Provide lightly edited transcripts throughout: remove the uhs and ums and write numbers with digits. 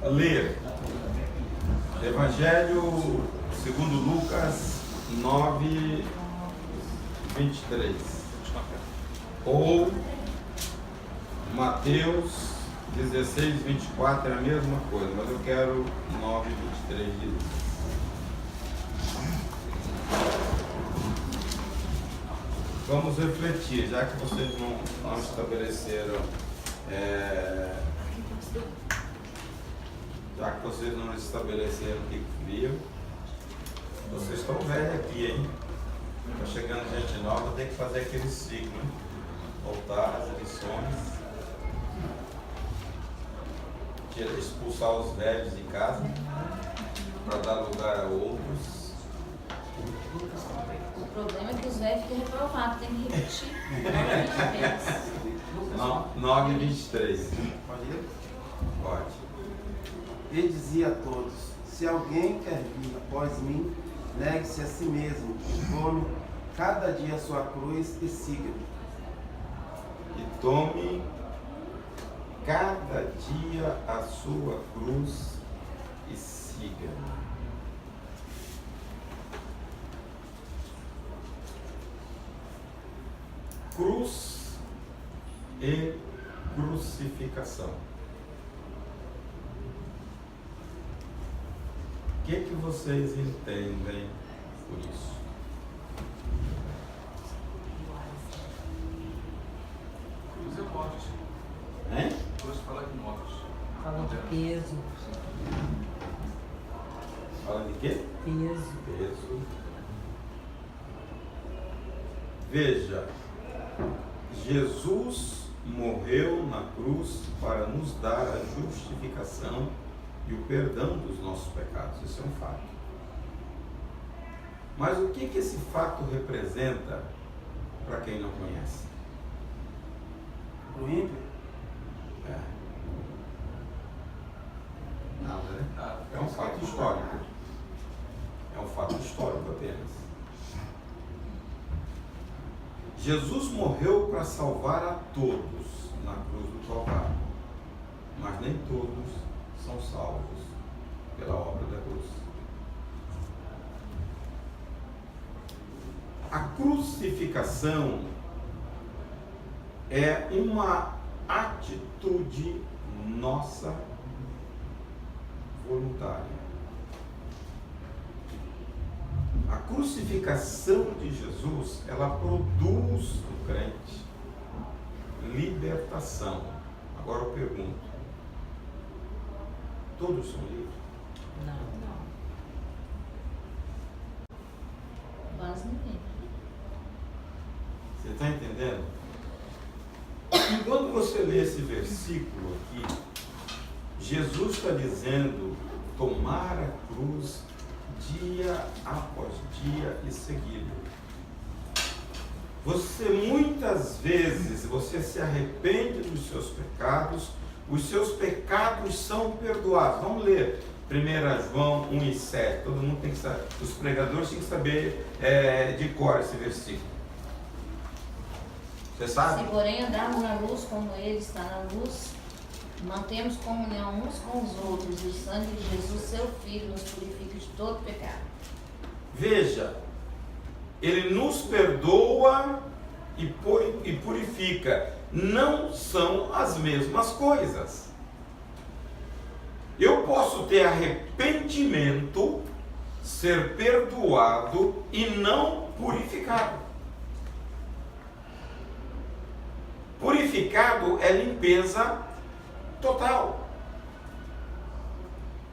ler Evangelho segundo Lucas 9:23 ou Mateus 16:24, é a mesma coisa, mas eu quero 9:23 de Lucas. Vamos refletir, já que vocês não estabeleceram, o que viram. Vocês estão velhos aqui, hein? Está chegando gente nova, tem que fazer aquele ciclo, hein? Voltar às lições, expulsar os velhos de casa para dar lugar a outros. O problema é que os velhos ficam reprovados, tem que repetir. 9:23. Pode ir? Pode. Ele dizia a todos: se alguém quer vir após mim, negue-se a si mesmo, e tome cada dia a sua cruz e siga-me. E tome cada dia a sua cruz e siga-me. Cruz e crucificação. O que vocês entendem por isso? Cruz é morte. Hein? Cruz fala de morte. Fala de peso. Fala de quê? Peso. Peso. Veja, Jesus morreu na cruz para nos dar a justificação e o perdão dos nossos pecados. Isso é um fato. Mas o que esse fato representa para quem não conhece? O ímpio? Nada, né? Nada. É um fato histórico. É um fato histórico apenas. Jesus morreu para salvar a todos na cruz do Calvário, mas nem todos são salvos pela obra da cruz. A crucificação é uma atitude nossa voluntária. A crucificação de Jesus, ela produz no crente libertação. Agora eu pergunto, todos são livres? Não. Quase ninguém. Você está entendendo? E quando você lê esse versículo aqui, Jesus está dizendo tomar a cruz dia após dia e seguido. Você muitas vezes, você se arrepende dos seus pecados, os seus pecados são perdoados. Vamos ler 1 João 1:7. Todo mundo tem que saber, os pregadores têm que saber de cor esse versículo. Você sabe? Se porém andarmos na luz como Ele está na luz, mantemos comunhão uns com os outros, e o sangue de Jesus, seu Filho, nos purifica de todo pecado. Veja, Ele nos perdoa e purifica. Não são as mesmas coisas. Eu posso ter arrependimento, ser perdoado e não purificado. Purificado é limpeza total.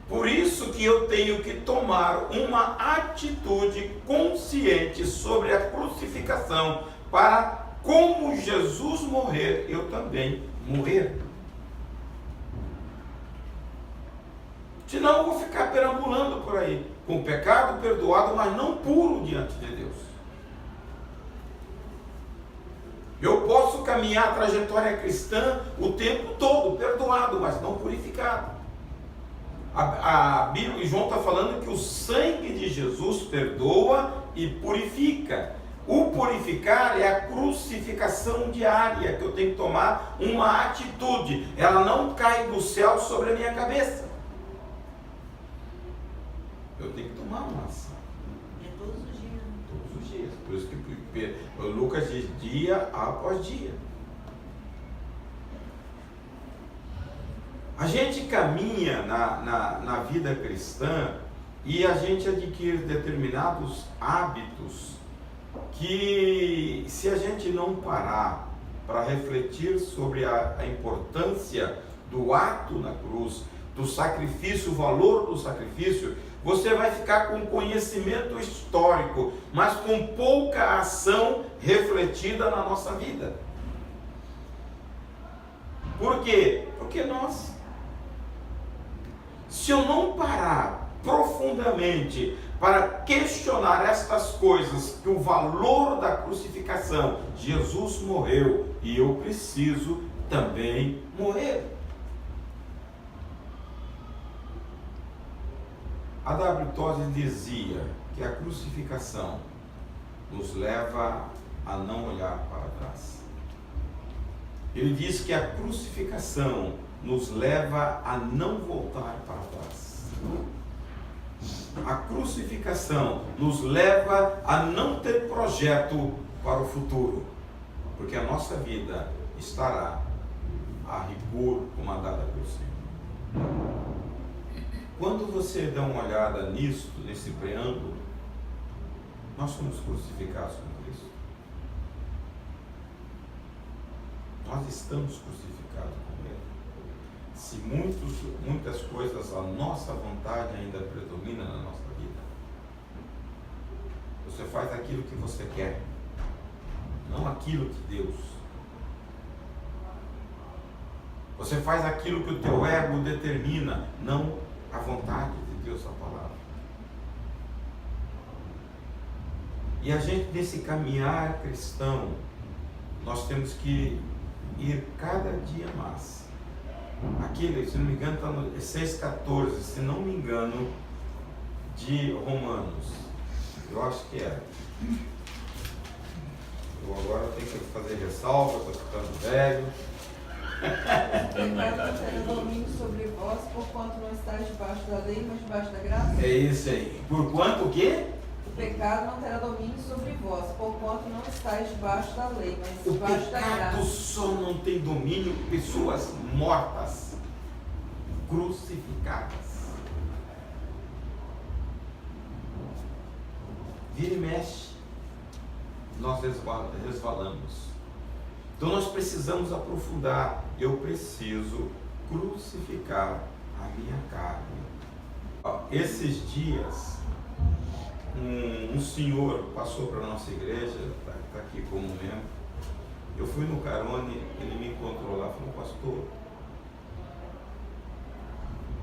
Por isso que eu tenho que tomar uma atitude consciente sobre a crucificação, para, como Jesus morrer, eu também morrer. Senão eu vou ficar perambulando por aí, com o pecado perdoado, mas não puro diante de Deus. Eu posso caminhar a trajetória cristã o tempo todo, perdoado, mas não purificado. A Bíblia, João está falando que o sangue de Jesus perdoa e purifica. O purificar é a crucificação diária, que eu tenho que tomar uma atitude. Ela não cai do céu sobre a minha cabeça. Lucas diz dia após dia. A gente caminha na vida cristã e a gente adquire determinados hábitos que, se a gente não parar para refletir sobre a importância do ato na cruz, do sacrifício, o valor do sacrifício, você vai ficar com conhecimento histórico, mas com pouca ação refletida na nossa vida. Por quê? Porque se eu não parar profundamente para questionar estas coisas, que o valor da crucificação, Jesus morreu e eu preciso também morrer. A W. Tozer dizia que a crucificação nos leva a não olhar para trás. Ele diz que a crucificação nos leva a não voltar para trás. A crucificação nos leva a não ter projeto para o futuro, porque a nossa vida estará a rigor comandada pelo Senhor. Quando você dá uma olhada nisso, nesse preâmbulo, nós somos crucificados com Cristo. Nós estamos crucificados com Ele. Se muitas coisas a nossa vontade ainda predomina na nossa vida, você faz aquilo que você quer, não aquilo que Deus. Você faz aquilo que o teu ego determina, não a vontade de Deus, a palavra. E a gente, nesse caminhar cristão, nós temos que ir cada dia mais. Aquilo, se não me engano, está no 6,14, se não me engano, de Romanos. Eu acho que é. Eu agora tenho que fazer ressalva, estou ficando velho. Pecado terá domínio sobre vós, porquanto não estáis debaixo da lei, mas debaixo da graça. É isso aí. Por quanto o quê? O pecado não terá domínio sobre vós, porquanto não estáis debaixo da lei, mas O debaixo da pecado graça. só não tem domínio pessoas mortas, crucificadas. Vira e mexe, nós resvalamos. Então nós precisamos aprofundar. Eu preciso crucificar a minha carne. Esses dias, um senhor passou para a nossa igreja, está aqui como membro. Eu fui no Carone, ele me encontrou lá e falou: pastor,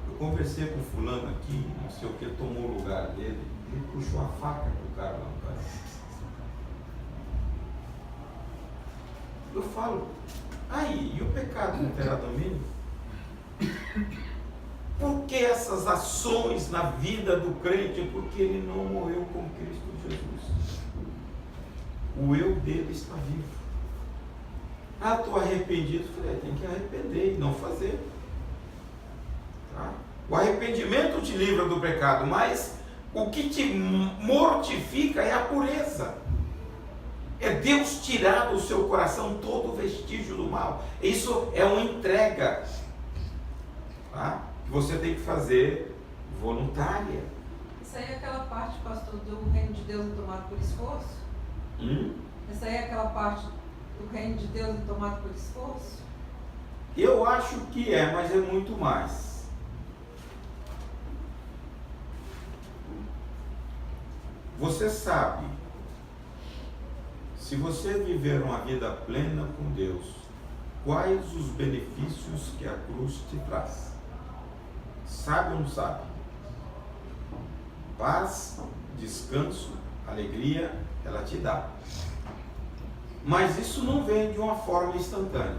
eu conversei com fulano aqui, não sei o que, tomou o lugar dele, ele puxou a faca pro cara lá no Carone. Eu falo, aí, e o pecado não terá domínio? Por que essas ações na vida do crente? Porque ele não morreu como Cristo Jesus. O eu dele está vivo. Ah, estou arrependido. Falei, tem que arrepender e não fazer. Tá? O arrependimento te livra do pecado, mas o que te mortifica é a pureza. É Deus tirar do seu coração todo o vestígio do mal. Isso é uma entrega, tá? Que você tem que fazer voluntária. Isso aí é aquela parte, pastor, do reino de Deus é tomado por esforço? Essa aí é aquela parte do reino de Deus é tomado por esforço? Eu acho que é, mas é muito mais. Você sabe, se você viver uma vida plena com Deus, quais os benefícios que a cruz te traz? Sabe ou não sabe? Paz, descanso, alegria, ela te dá. Mas isso não vem de uma forma instantânea.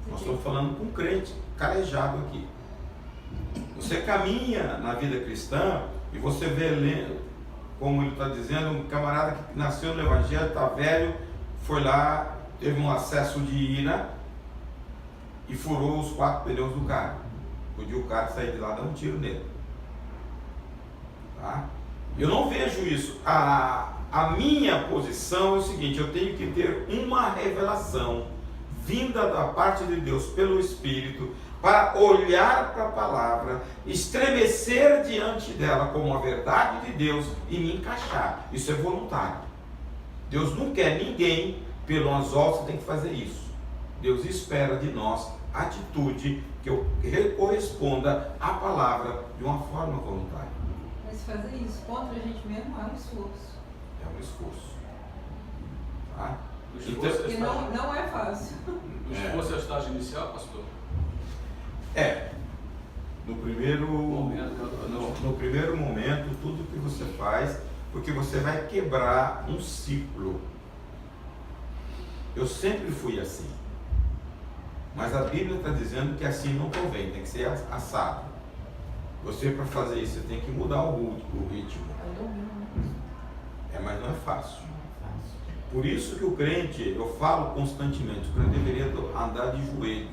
Nós estamos falando com um crente calejado aqui. Você caminha na vida cristã e você vê, como ele está dizendo, um camarada que nasceu no Evangelho, está velho, foi lá, teve um acesso de ira e furou os 4 pneus do carro. Podia o cara sair de lá e dar um tiro nele. Tá? Eu não vejo isso. a minha posição é o seguinte: eu tenho que ter uma revelação vinda da parte de Deus pelo Espírito, para olhar para a palavra, estremecer diante dela como a verdade de Deus e me encaixar. Isso é voluntário. Deus não quer ninguém pelo anzol, você tem que fazer isso. Deus espera de nós atitude que eu corresponda à palavra de uma forma voluntária. Mas fazer isso contra a gente mesmo é um esforço. É um esforço. Tá? O esforço Porque não é fácil. O esforço é o estágio inicial, pastor? No primeiro momento, tudo que você faz, porque você vai quebrar um ciclo. Eu sempre fui assim. Mas a Bíblia está dizendo que assim não convém, tem que ser assado. Você, para fazer isso, você tem que mudar o ritmo. Mas não é fácil. Por isso que o crente, eu falo constantemente, o crente deveria andar de joelhos.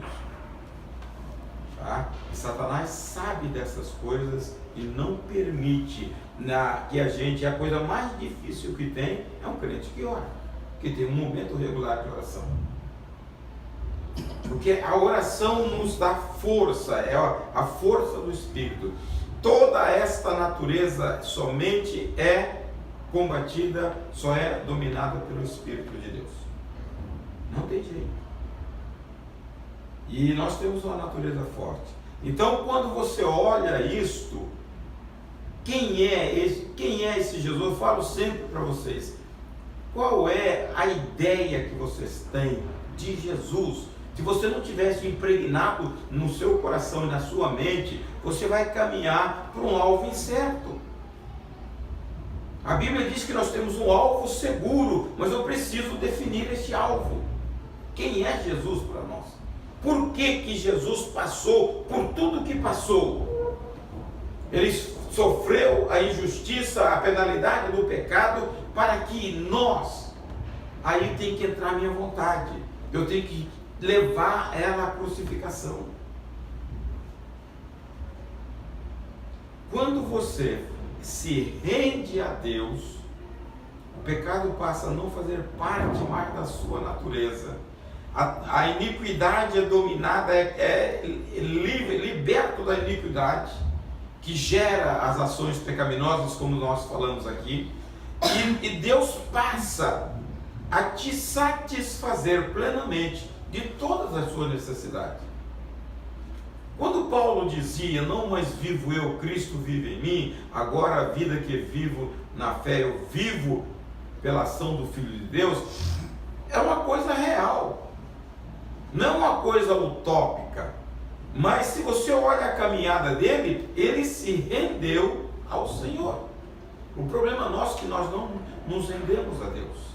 Tá? E Satanás sabe dessas coisas e não permite que a gente, a coisa mais difícil que tem é um crente que ora, que tem um momento regular de oração. Porque a oração nos dá força, é a força do Espírito. Toda esta natureza somente é combatida, só é dominada pelo Espírito de Deus. Não tem jeito. E nós temos uma natureza forte. Então, quando você olha isto, quem é esse Jesus? Eu falo sempre para vocês, qual é a ideia que vocês têm de Jesus? Se você não tivesse impregnado no seu coração e na sua mente, você vai caminhar para um alvo incerto. A Bíblia diz que nós temos um alvo seguro, mas eu preciso definir este alvo. Quem é Jesus para nós? Por que Jesus passou por tudo que passou? Ele sofreu a injustiça, a penalidade do pecado, para que nós, aí tem que entrar a minha vontade, eu tenho que levar ela à crucificação. Quando você se rende a Deus, o pecado passa a não fazer parte mais da sua natureza. A iniquidade é dominada, liberto da iniquidade, que gera as ações pecaminosas, como nós falamos aqui, e Deus passa a te satisfazer plenamente de todas as suas necessidades. Quando Paulo dizia, não mais vivo eu, Cristo vive em mim, agora a vida que vivo na fé, eu vivo pela ação do Filho de Deus, é uma coisa real, não uma coisa utópica. Mas se você olha a caminhada dele, ele se rendeu ao Senhor. O problema nosso é que nós não nos rendemos a Deus.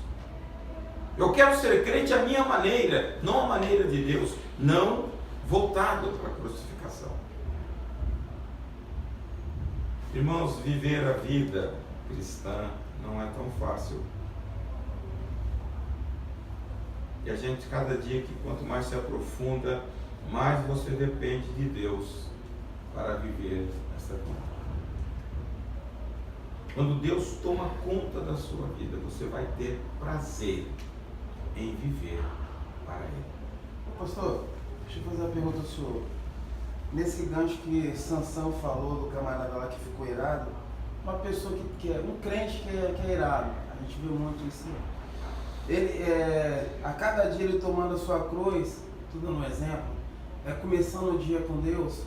Eu quero ser crente à minha maneira, não à maneira de Deus, não voltado para a crucificação. Irmãos, viver a vida cristã não é tão fácil. E a gente, cada dia que quanto mais se aprofunda, mais você depende de Deus para viver essa vida. Quando Deus toma conta da sua vida, você vai ter prazer em viver para Ele. Pastor, deixa eu fazer uma pergunta ao senhor. Nesse gancho que Sansão falou do camarada lá que ficou irado, uma pessoa que é um crente que é irado, a gente vê muito isso. Ele, a cada dia ele tomando a sua cruz, tudo no exemplo, começando o dia com Deus,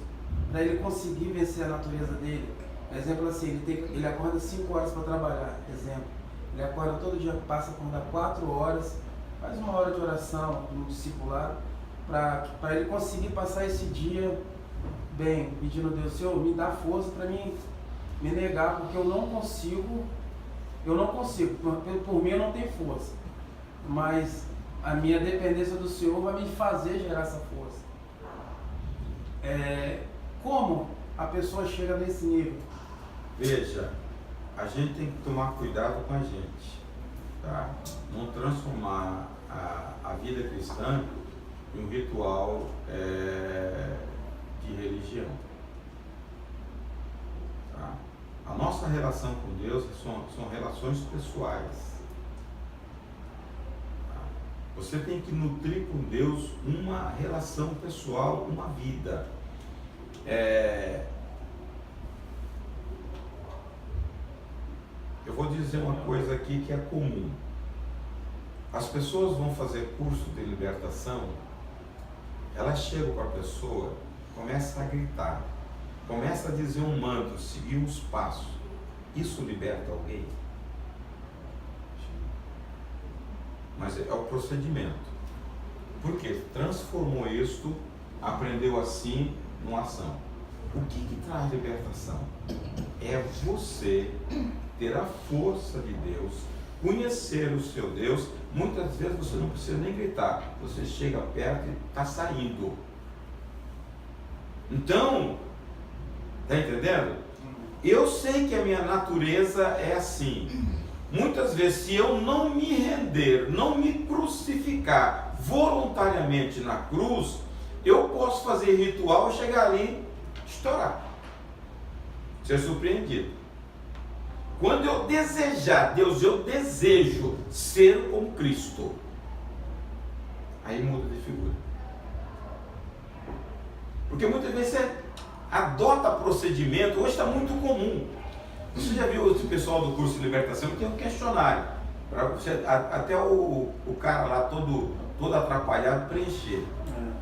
para ele conseguir vencer a natureza dele. Exemplo assim, ele acorda 5 horas para trabalhar, exemplo. Ele acorda todo dia, passa a acordar 4 horas, faz 1 hora de oração no discipulado, para ele conseguir passar esse dia bem, pedindo a Deus, Senhor, me dá força para mim me negar, porque eu não consigo, por mim eu não tenho força, mas a minha dependência do Senhor vai me fazer gerar essa força. Como a pessoa chega nesse nível? Veja, a gente tem que tomar cuidado com a gente, tá? Não transformar a vida cristã em um ritual de religião. Tá? A nossa nossa relação com Deus são relações pessoais. Você tem que nutrir com Deus uma relação pessoal, uma vida. Eu vou dizer uma coisa aqui que é comum. As pessoas vão fazer curso de libertação, elas chegam para a pessoa, começam a gritar, começam a dizer um manto, seguir uns passos. Isso liberta alguém? Mas é o procedimento. Por quê? Transformou isto, aprendeu assim, numa ação. O que traz libertação? É você ter a força de Deus, conhecer o seu Deus. Muitas vezes você não precisa nem gritar, você chega perto e está saindo. Então, está entendendo? Eu sei que a minha natureza é assim. Muitas vezes, se eu não me render, não me crucificar voluntariamente na cruz, eu posso fazer ritual e chegar ali, estourar, ser surpreendido. Quando eu desejar, Deus, eu desejo ser como Cristo, aí muda de figura. Porque muitas vezes você adota procedimento, hoje está muito comum. Você já viu esse pessoal do curso de libertação que tem um questionário, para você, até o cara lá todo atrapalhado preencher.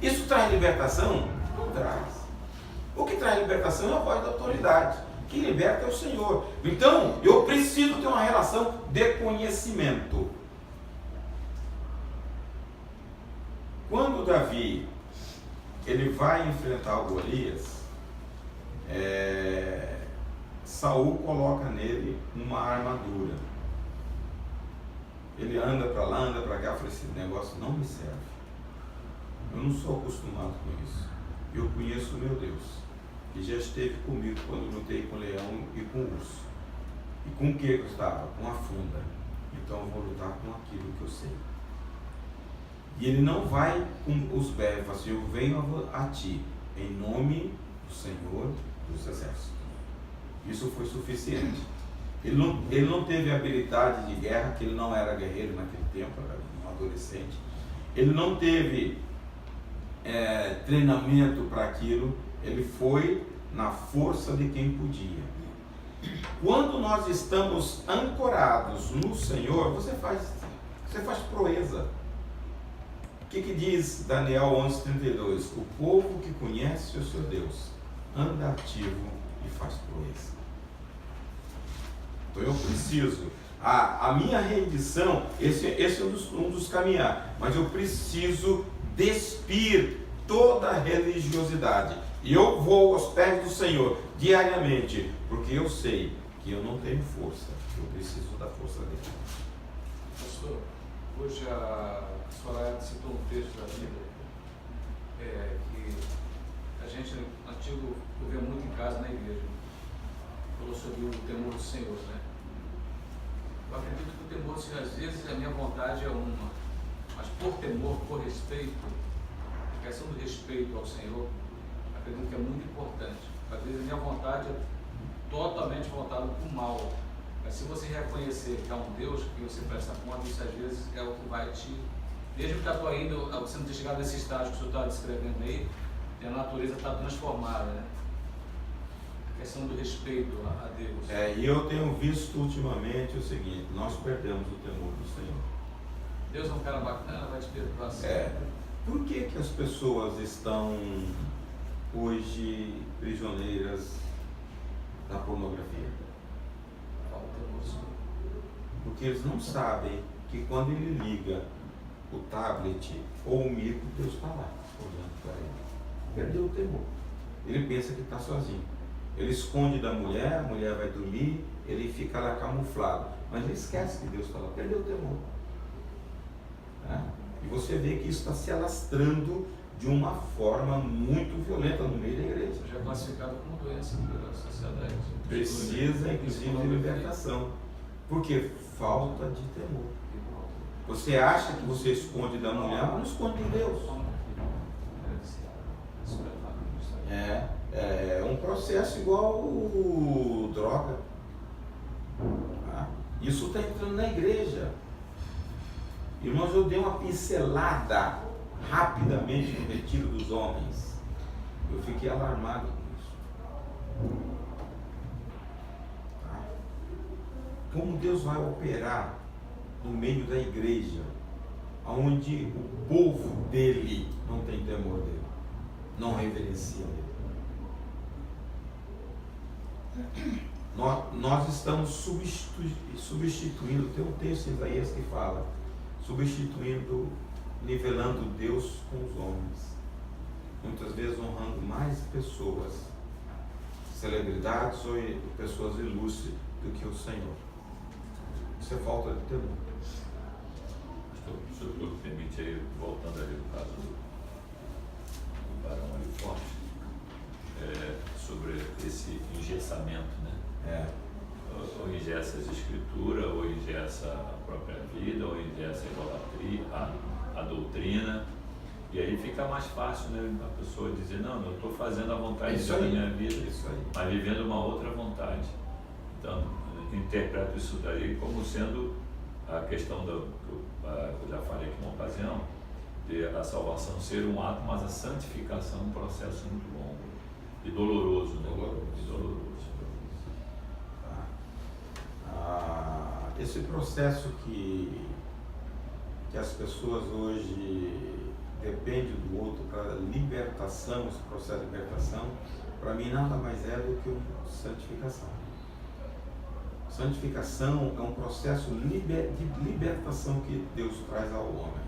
Isso traz libertação? Não traz. O que traz libertação é a voz da autoridade. Que liberta é o Senhor. Então, eu preciso ter uma relação de conhecimento. Quando Davi ele vai enfrentar o Golias, Saul coloca nele uma armadura. Ele anda para lá, anda para cá, fala, esse negócio não me serve. Eu não sou acostumado com isso. Eu conheço o meu Deus, que já esteve comigo quando lutei com o leão e com o urso. E com o que eu estava? Com a funda. Então eu vou lutar com aquilo que eu sei. E ele não vai com os berros, fala assim, eu venho a ti, em nome do Senhor dos Exércitos. Isso foi suficiente. Ele não teve habilidade de guerra, que ele não era guerreiro naquele tempo, era um adolescente. Ele não teve treinamento para aquilo, ele foi na força de quem podia. Quando nós estamos ancorados no Senhor, você faz proeza. O que diz Daniel 11:32? O povo que conhece o seu Deus anda ativo e faz proeza. Então eu preciso, a minha rendição, esse é um dos caminhar, mas eu preciso despir toda a religiosidade. E eu vou aos pés do Senhor diariamente, porque eu sei que eu não tenho força, eu preciso da força dele. Pastor, hoje a Soraya citou um texto da Bíblia que a gente, no antigo, ouvia muito em casa na igreja. Falou sobre o temor do Senhor, né? Eu acredito que o temor do Senhor, às vezes, a minha vontade é uma, mas por temor, por respeito, a questão do respeito ao Senhor, acredito que é muito importante. Às vezes a minha vontade é totalmente voltada para o mal, mas se você reconhecer que há um Deus que você presta conta, isso às vezes é o que vai te, desde que está indo, você não ter chegado nesse estágio que o senhor está descrevendo aí, e a natureza está transformada, né? A questão do respeito a Deus. E eu tenho visto ultimamente o seguinte, nós perdemos o temor do Senhor. Deus é um cara bacana, vai te perdoar sempre. Por que as pessoas estão hoje prisioneiras da pornografia? Falta o temor do Senhor. Porque eles não sabem que quando ele liga o tablet ou o micro, Deus está lá, olhando para ele. Perdeu o temor. Ele pensa que está sozinho. Ele esconde da mulher, a mulher vai dormir, ele fica lá camuflado. Mas ele esquece que Deus está lá, perdeu o temor. E você vê que isso está se alastrando de uma forma muito violenta no meio da igreja. Já é classificado como doença pela sociedade. Precisa, inclusive, de libertação. Porque falta de temor. Você acha que você esconde da mulher, mas não esconde de Deus. É um processo igual droga. Isso está entrando na igreja. Irmãos, eu dei uma pincelada rapidamente no retiro dos homens. Eu fiquei alarmado com isso. Tá? Como Deus vai operar no meio da igreja, onde o povo dele não tem temor dele, não reverencia ele. Nós estamos substituindo, tem um texto em Isaías que fala, substituindo, nivelando Deus com os homens. Muitas vezes honrando mais pessoas, celebridades ou pessoas ilustres do que o Senhor. Isso é falta de temor. Se o senhor permite aí, voltando ali no caso do Barão ali forte, sobre esse engessamento, né? Ou engessa as escrituras, ou engessa a própria vida, ou engessa a idolatria, a doutrina, e aí fica mais fácil, né, a pessoa dizer, não, eu estou fazendo a vontade da minha vida, mas vivendo uma outra vontade. Então, eu interpreto isso daí como sendo a questão que eu já falei aqui uma ocasião, de a salvação ser um ato, mas a santificação é um processo muito longo e doloroso, né? Doloroso. Esse processo que as pessoas hoje dependem do outro para libertação, esse processo de libertação, para mim nada mais é do que uma santificação. Santificação é um processo de libertação que Deus traz ao homem,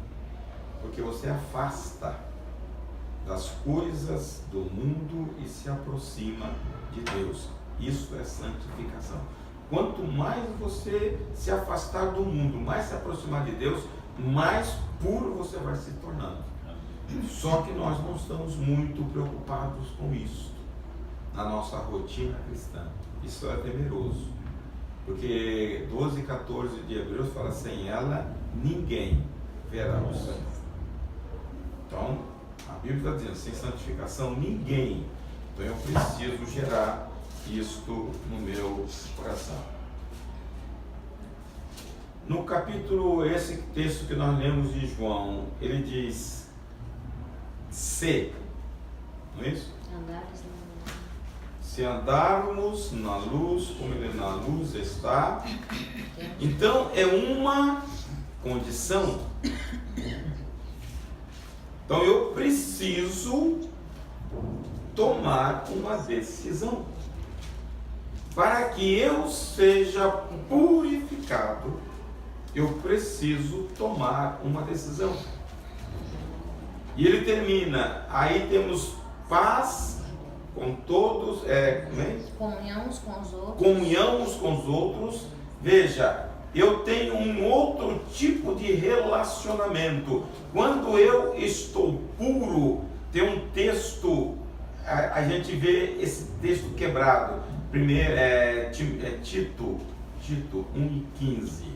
porque você afasta das coisas do mundo e se aproxima de Deus. Isso é santificação. Quanto mais você se afastar do mundo, mais se aproximar de Deus, mais puro você vai se tornando. Só que nós não estamos muito preocupados com isso na nossa rotina cristã. Isso é temeroso, porque 12 e 14 de Hebreus fala, sem ela ninguém verá o Senhor. Então a Bíblia está dizendo, sem santificação ninguém. Então eu preciso gerar isto no meu coração. No capítulo, esse texto que nós lemos de João, ele diz se, não é isso? Se andarmos na luz, como ele na luz está, então é uma condição. Então eu preciso tomar uma decisão. Para que eu seja purificado, eu preciso tomar uma decisão. E ele termina, aí temos paz com todos, comunhão uns com os outros. Comunhão uns com os outros. Veja, eu tenho um outro tipo de relacionamento. Quando eu estou puro, tem um texto, a gente vê esse texto quebrado. Primeiro Tito 1:15.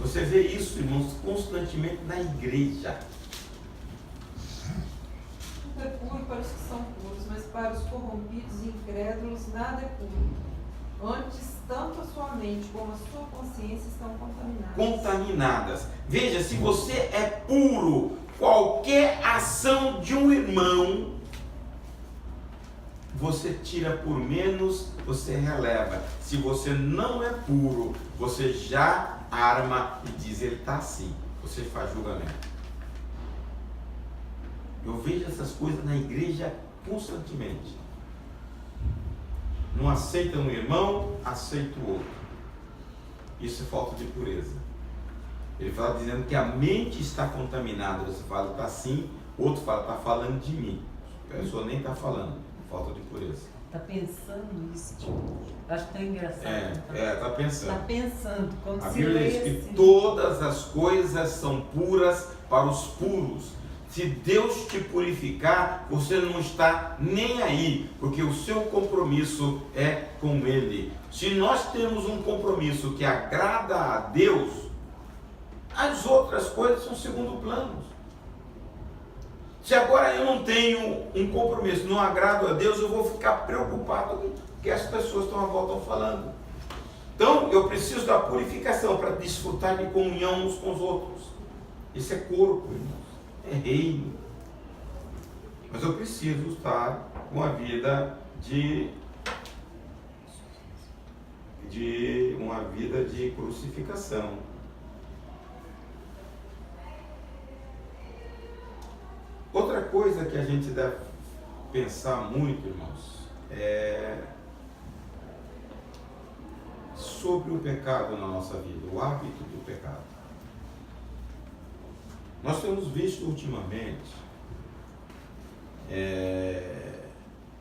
Você vê isso, irmãos, constantemente na igreja. Tudo é puro para os que são puros, mas para os corrompidos e incrédulos nada é puro. Antes, tanto a sua mente como a sua consciência estão contaminadas. Veja, se você é puro, qualquer ação de um irmão, você tira por menos, você releva. Se você não é puro, você já arma e diz, ele está assim. Você faz julgamento. Eu vejo essas coisas na igreja constantemente. Não aceita um irmão, aceita o outro. Isso é falta de pureza. Ele fala dizendo que a mente está contaminada. Você fala, está assim. Outro fala, está falando de mim. A pessoa nem está falando. Falta de pureza. Está pensando isso, tipo, acho tão engraçado. Está pensando. Está pensando, como a se Bíblia diz lesse. que todas as coisas são puras para os puros. Se Deus te purificar, você não está nem aí, porque o seu compromisso é com Ele. Se nós temos um compromisso que agrada a Deus, as outras coisas são segundo plano. Se agora eu não tenho um compromisso, não agrado a Deus, eu vou ficar preocupado que as pessoas estão à volta estão falando. Então, eu preciso da purificação para desfrutar de comunhão uns com os outros. Isso é corpo, irmãos. É reino. Mas eu preciso estar com a vida de uma vida de crucificação. Outra coisa que a gente deve pensar muito, irmãos, é sobre o pecado na nossa vida, o hábito do pecado. Nós temos visto ultimamente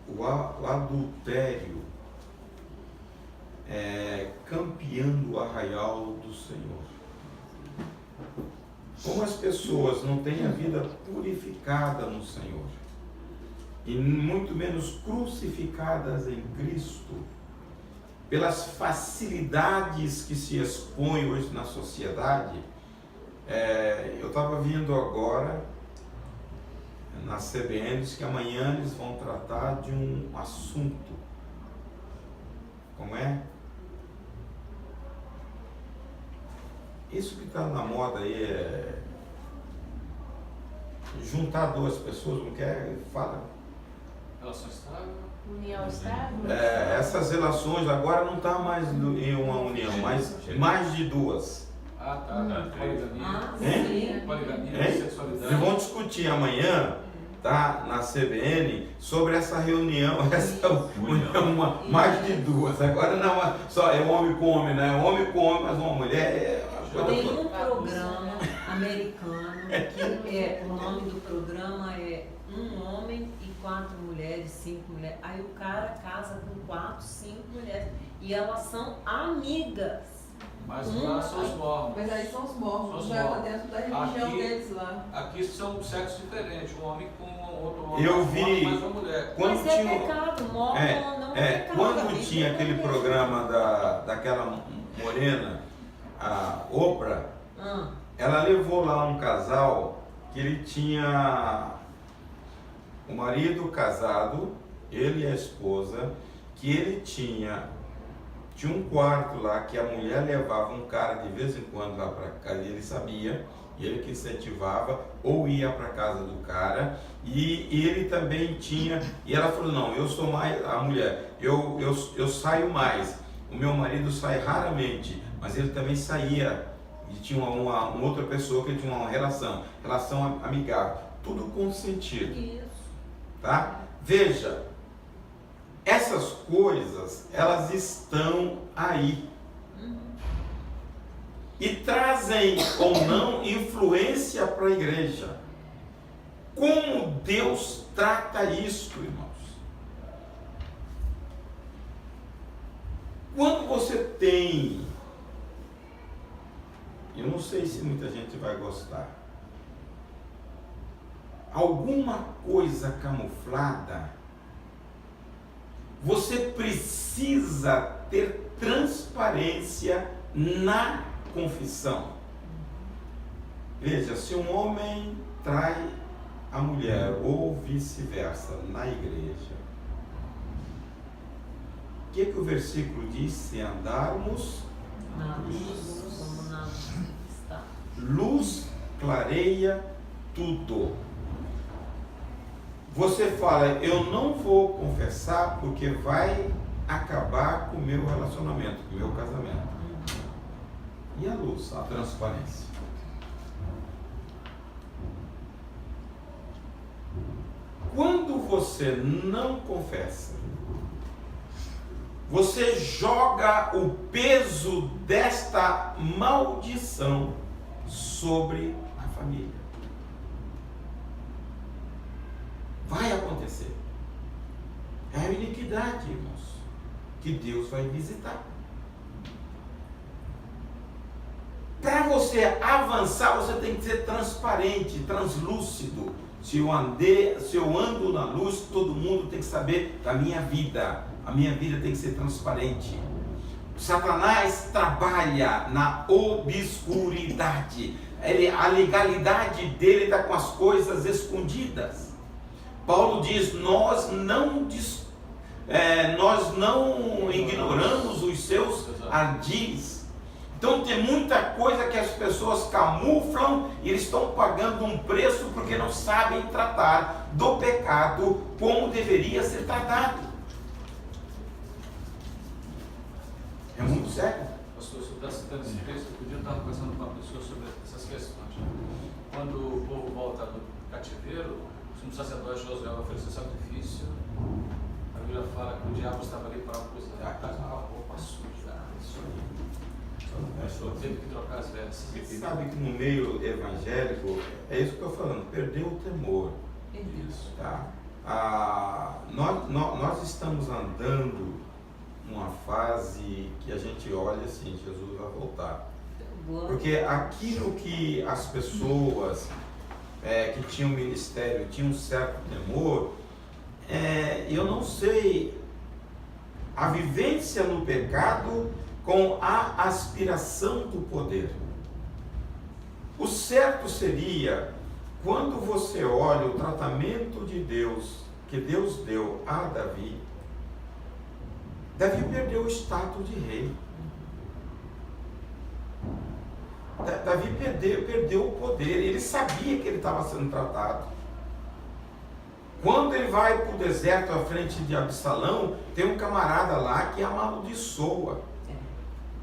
o adultério campeando o arraial do Senhor. Como as pessoas não têm a vida purificada no Senhor e muito menos crucificadas em Cristo, pelas facilidades que se expõem hoje na sociedade, eu estava vindo agora na CBN, diz que amanhã eles vão tratar de um assunto. Como é? Isso que está na moda aí é juntar duas pessoas, não quer? Fala. Relação estável. União estável? Essas relações agora não está mais em uma união, mas mais de duas. Ah, tá. Poligamia. Sim. Poligamia, sexualidade. Eles vão discutir amanhã, tá, na CBN, sobre essa reunião, essa união, mais de duas. Agora não só é homem com homem, né? Homem com homem, mas uma mulher Tem um programa americano que o nome do programa é Um Homem e 4 Mulheres, 5 mulheres. Aí o cara casa com 4, 5 mulheres e elas são amigas. Mas lá são os mormons. Mas aí são os mormons, São os já mormons. dentro da religião Aqui- deles lá. Aqui são sexos diferentes, um homem com outro homem, Eu um vi- homem mais uma mulher. Quando Mas é tinha- pecado, mormon não é pecado. quando tinha aquele programa daquela morena, a Oprah, ela levou lá um casal que ele tinha o marido casado, ele e a esposa, que ele tinha um quarto lá que a mulher levava um cara de vez em quando lá para casa, ele sabia, ele que incentivava, ou ia para casa do cara, e ele também tinha, e ela falou, não, eu sou mais, a mulher, eu saio mais, o meu marido sai raramente, mas ele também saía, e tinha uma outra pessoa que tinha uma relação amigável, tudo consentido. Isso. Tá? Veja, essas coisas, elas estão aí. E trazem ou não influência para a igreja. Como Deus trata isso, irmãos? Quando você tem, eu não sei se muita gente vai gostar, alguma coisa camuflada, você precisa ter transparência na confissão. Veja, se um homem trai a mulher ou vice-versa na igreja, o que o versículo diz? Se andarmos Na luz, como na luz está. luz clareia tudo. Você fala, eu não vou confessar porque vai acabar com o meu relacionamento, com o meu casamento. E a luz, a transparência? Quando você não confessa, você joga o peso desta maldição sobre a família. Vai acontecer. É a iniquidade, irmãos, que Deus vai visitar. Para você avançar, você tem que ser transparente, translúcido. Se eu ando na luz, todo mundo tem que saber da minha vida. A minha vida tem que ser transparente. Satanás trabalha na obscuridade. A legalidade dele está com as coisas escondidas. Paulo diz, nós não nós não ignoramos os seus ardis. Então tem muita coisa que as pessoas camuflam e eles estão pagando um preço porque não sabem tratar do pecado como deveria ser tratado. É muito sério. Pastor, se eu estou citando esse texto, outro dia eu estava conversando com uma pessoa sobre essas questões. Quando o povo volta do cativeiro, o sumo sacerdote Josué vai oferecer sacrifício. A Bíblia fala que o diabo estava ali para acusar, a roupa suja, isso aí. Teve que trocar as vestes. Você sabe que no meio evangélico, é isso que eu estou falando, perdeu o temor. Isso. Tá? Nós estamos andando numa fase que a gente olha assim, Jesus vai voltar. Porque aquilo que as pessoas que tinham ministério tinham um certo temor, eu não sei, a vivência no pecado com a aspiração do poder. O certo seria, quando você olha o tratamento de Deus, que Deus deu a Davi, Davi perdeu o status de rei. Davi perdeu o poder, ele sabia que ele estava sendo tratado. Quando ele vai para o deserto à frente de Absalão, tem um camarada lá que amaldiçoa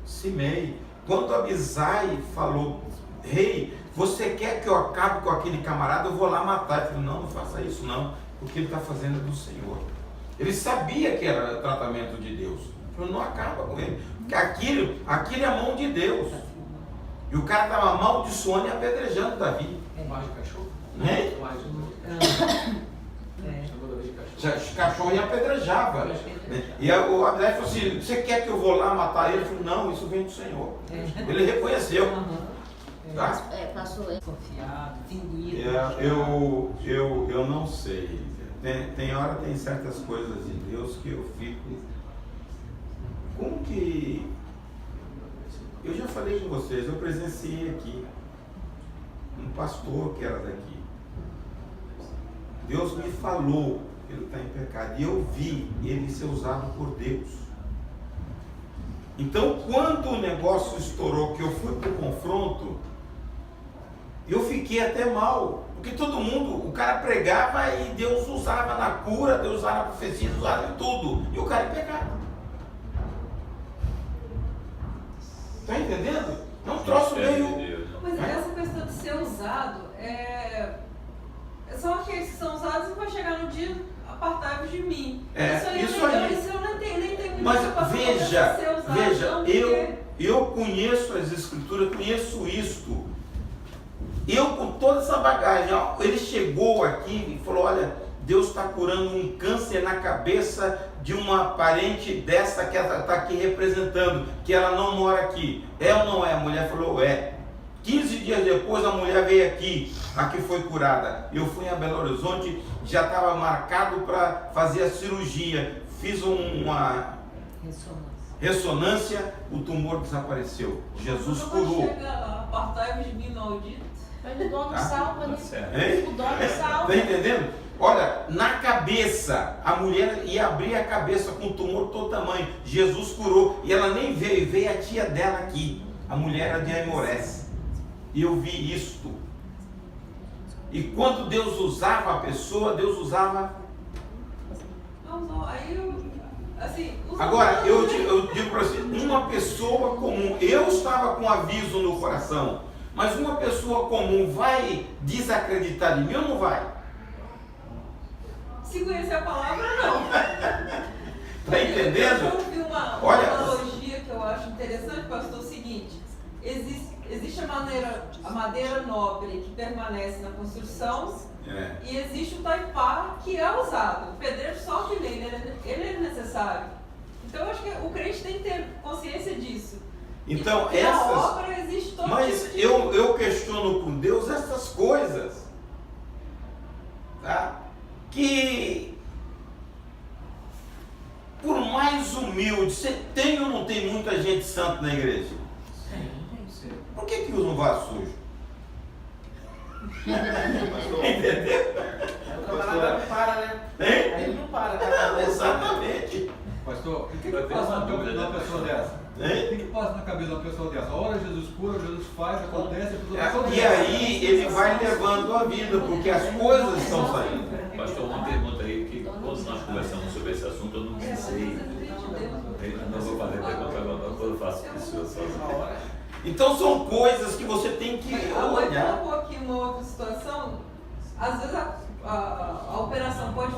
Simei. Quando Abisai falou, rei, você quer que eu acabe com aquele camarada? Eu vou lá matar. Ele falou, não faça isso não, porque ele está fazendo do Senhor. Ele sabia que era tratamento de Deus. Ele falou, não acaba com ele, porque aquilo é a mão de Deus. E o cara estava amaldiçoando e apedrejando Davi. Mais de cachorro? Né? Mais de Cachorro e apedrejava. E o Abisai falou assim, você quer que eu vou lá matar ele? Ele falou, não, isso vem do Senhor. Ele reconheceu. Tá? Passou Confiado, fingido. Eu não sei. Tem certas coisas de Deus que eu fico. Como que. Eu já falei com vocês, eu presenciei aqui um pastor que era daqui. Deus me falou que ele está em pecado e eu vi ele ser usado por Deus. Então, quando o negócio estourou, que eu fui para o confronto, eu fiquei até mal, porque todo mundo, o cara pregava e Deus usava na cura, Deus usava na profecia, usava em tudo, e o cara em pecado. Está entendendo? É um troço meio... Mas essa questão de ser usado, são aqueles que são usados e vai chegar no dia, apartai-vos de mim. Isso aí eu nem tenho muita Mas preocupação veja, com ser usado, eu conheço as escrituras, conheço isto. Eu com toda essa bagagem, ele chegou aqui e falou, olha, Deus está curando um câncer na cabeça de uma parente dessa que ela está aqui representando, que ela não mora aqui. É ou não é? A mulher falou, é. 15 dias depois a mulher veio aqui, a que foi curada. Eu fui a Belo Horizonte, já estava marcado para fazer a cirurgia. Fiz uma ressonância, o tumor desapareceu. Jesus curou. Apartai-vos de mim, maldito. Mas o dono salva, né? O dono salva. Está entendendo? Olha, na cabeça, a mulher ia abrir a cabeça com um tumor todo tamanho. Jesus curou. E ela nem veio a tia dela aqui. A mulher era de Aimorés. E eu vi isto. E quando Deus usava a pessoa, Deus usava... Não, aí assim... Agora, eu digo para você, uma pessoa comum, eu estava com aviso no coração, mas uma pessoa comum vai desacreditar de mim ou não vai? Se conhecer a palavra, não. Está entendendo? Eu ouvi uma analogia que eu acho interessante, pastor, é o seguinte: existe a madeira nobre que permanece na construção e existe o taipá que é usado. O pedreiro só que ele é necessário. Então eu acho que o crente tem que ter consciência disso. Então, e na obra existe todo mas tipo de... eu questiono com Deus essas coisas, tá? Que por mais humilde, você tem ou não tem muita gente santa na igreja? Sim. Por que usa um vaso sujo? Entendeu? O camarada não para, né? Hein? Aí não para, tá? Exatamente. Pastor, o que Eu tenho passa uma na dúvida, cabeça de uma né, pessoa pastor? dessa? Hein? O que passa na cabeça de uma pessoa dessa? Ora Jesus cura, Jesus faz, acontece, a pessoa E aí ele vai levando a vida, porque as coisas estão saindo. Pastor, uma pergunta aí, que quando nós conversamos sobre esse assunto, eu não sei. Eu não vou fazer pergunta agora, quando eu faço isso sozinho. Então são coisas que você tem que A mãe olhar. colocou aqui uma outra situação. Às vezes a operação pode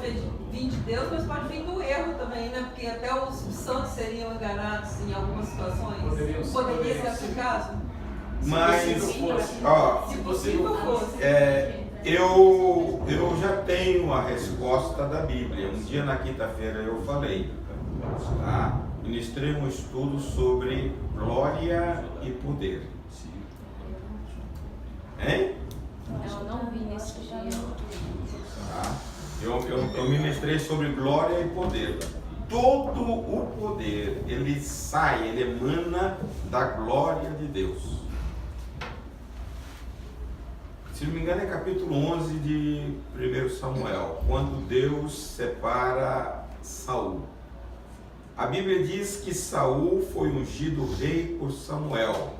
vir de Deus, mas pode vir do erro também, né? Porque até os santos seriam enganados em algumas situações. Poderia ser aplicado? Mas, ó, Se possível fosse. eu já tenho a resposta da Bíblia. Um dia na quinta-feira eu falei, tá? Ministrei um estudo sobre glória e poder. Hein? Eu não vi nesse dia. Tá? Eu ministrei sobre glória e poder. Todo o poder, ele sai, ele emana da glória de Deus. Se não me engano é capítulo 11 de 1 Samuel, quando Deus separa Saul. A Bíblia diz que Saul foi ungido rei por Samuel.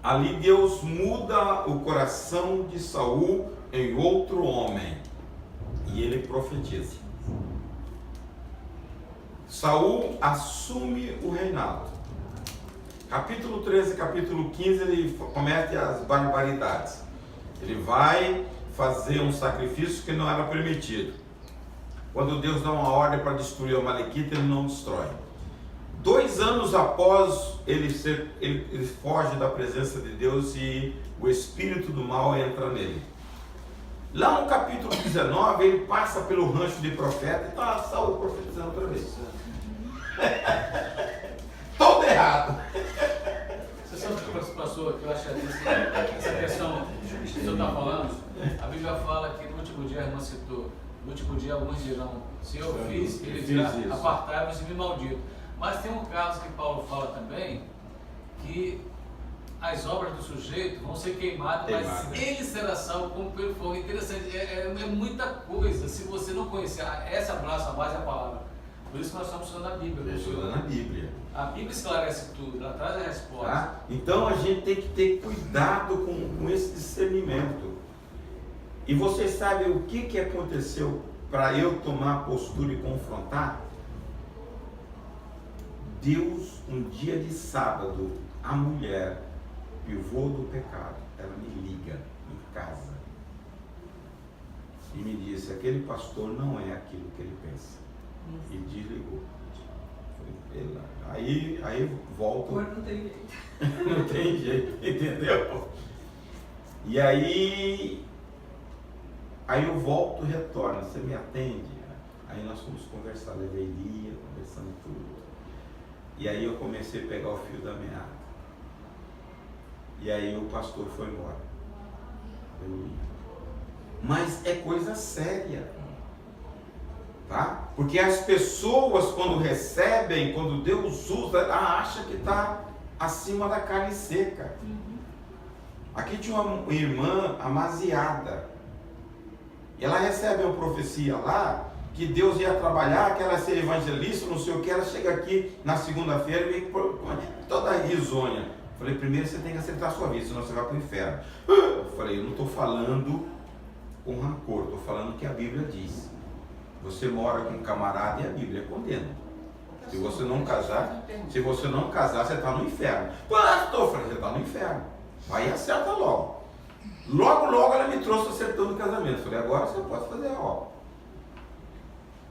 Ali Deus muda o coração de Saul em outro homem e ele profetiza. Saul assume o reinado. Capítulo 13, capítulo 15, ele comete as barbaridades. Ele vai fazer um sacrifício que não era permitido. Quando Deus dá uma ordem para destruir o Amalequita, ele não destrói. 2 anos após ele foge da presença de Deus e o espírito do mal entra nele. Lá no capítulo 19, ele passa pelo rancho de profeta e está Saul profetizando outra vez. Todo errado. Você sabe o que passou, que eu acho essa questão que o senhor está falando? A Bíblia fala que no último dia, a irmã citou, no último dia alguns dirão, se eu fiz, ele dirá, apartai-vos e me maldito. Mas tem um caso que Paulo fala também, que as obras do sujeito vão ser queimadas, mas ele será salvo como pelo fogo. Interessante, é muita coisa. Se você não conhecer, essa abraça, a base é a palavra. Por isso que nós estamos estudando a Bíblia. Estudando a Bíblia. A Bíblia esclarece tudo, ela traz a resposta. Tá? Então a gente tem que ter cuidado com esse discernimento. E vocês sabem o que aconteceu para eu tomar postura e confrontar? Deus, um dia de sábado, a mulher, pivô do pecado, ela me liga em casa e me disse, aquele pastor não é aquilo que ele pensa. E desligou. Aí volta. Agora não tem jeito. Não tem jeito, entendeu? E aí eu volto e retorno, você me atende? Aí nós fomos conversar, levei Lia, conversando tudo. E aí eu comecei a pegar o fio da meada. E aí o pastor foi embora. Mas é coisa séria. Tá? Porque as pessoas quando recebem, quando Deus usa, ela acha que está acima da carne seca. Aqui tinha uma irmã amaziada. E ela recebe uma profecia lá, que Deus ia trabalhar, que ela ia ser evangelista, não sei o que, ela chega aqui na segunda-feira e toda risonha. Falei, primeiro você tem que acertar a sua vida, senão você vai para o inferno. Eu falei, eu não estou falando com rancor, estou falando o que a Bíblia diz. Você mora com um camarada e a Bíblia condena. Se você não casar, você está no inferno. Pastor, eu falei, você está no inferno. Aí acerta logo. Logo ela me trouxe acertando o casamento. Eu falei, agora você pode fazer a obra.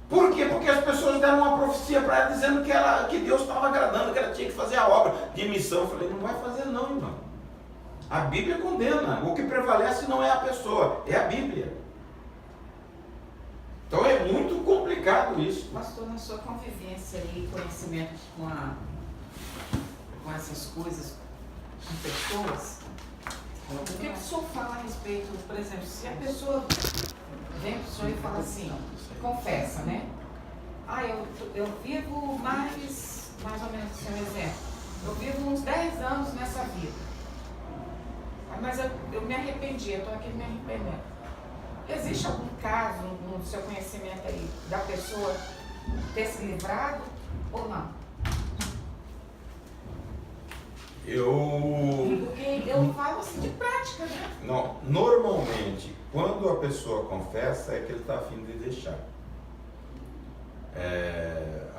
Por quê? Porque as pessoas deram uma profecia para ela dizendo que Deus estava agradando, que ela tinha que fazer a obra de missão. Eu falei, não vai fazer não, irmão. A Bíblia condena. O que prevalece não é a pessoa, é a Bíblia. Então é muito complicado isso. Pastor, na sua convivência e conhecimento com essas coisas, com pessoas, o que o senhor fala a respeito, por exemplo, se a pessoa vem para o senhor e fala assim, confessa, né? Eu vivo mais ou menos assim, um exemplo, eu vivo uns 10 anos nessa vida, mas eu me arrependi, eu estou aqui me arrependendo. Existe algum caso no seu conhecimento aí da pessoa ter se livrado ou não? Porque eu falo assim de prática, né? Não, normalmente, quando a pessoa confessa, é que ele está a fim de deixar.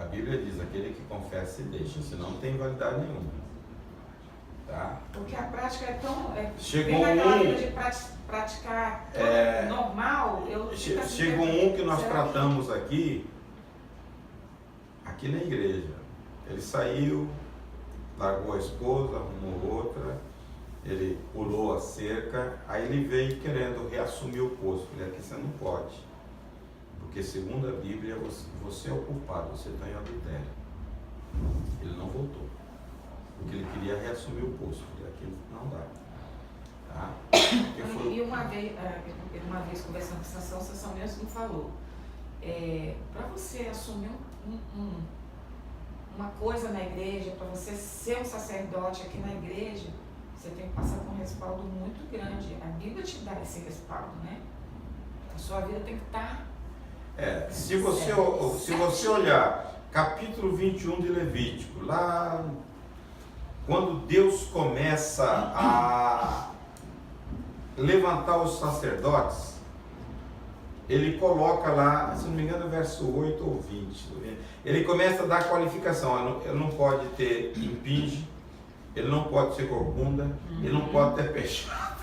A Bíblia diz, aquele que confessa e deixa, senão não tem validade nenhuma. Tá? Porque a prática é tão... Chegou bem naquela vida um... de praticar normal, eu fico assim, Chegou um que nós tratamos aqui na igreja. Ele saiu, largou a esposa, arrumou outra, ele pulou a cerca, aí ele veio querendo reassumir o posto. Eu falei, aqui você não pode, porque segundo a Bíblia, você é o culpado, você está em adultério. Ele não voltou, porque ele queria reassumir o posto. Eu falei, aqui não dá. Tá? E uma vez conversando com a Sansão mesmo falou, para você assumir uma coisa na igreja, para você ser um sacerdote aqui na igreja, você tem que passar por um respaldo muito grande. A Bíblia te dá esse respaldo, né? A sua vida tem que estar... Se você olhar capítulo 21 de Levítico, lá quando Deus começa a levantar os sacerdotes, ele coloca lá, se não me engano, verso 8 ou 20, ele começa a dar qualificação. Ele não pode ter impinge, ele não pode ser corcunda, ele não pode ter pecado,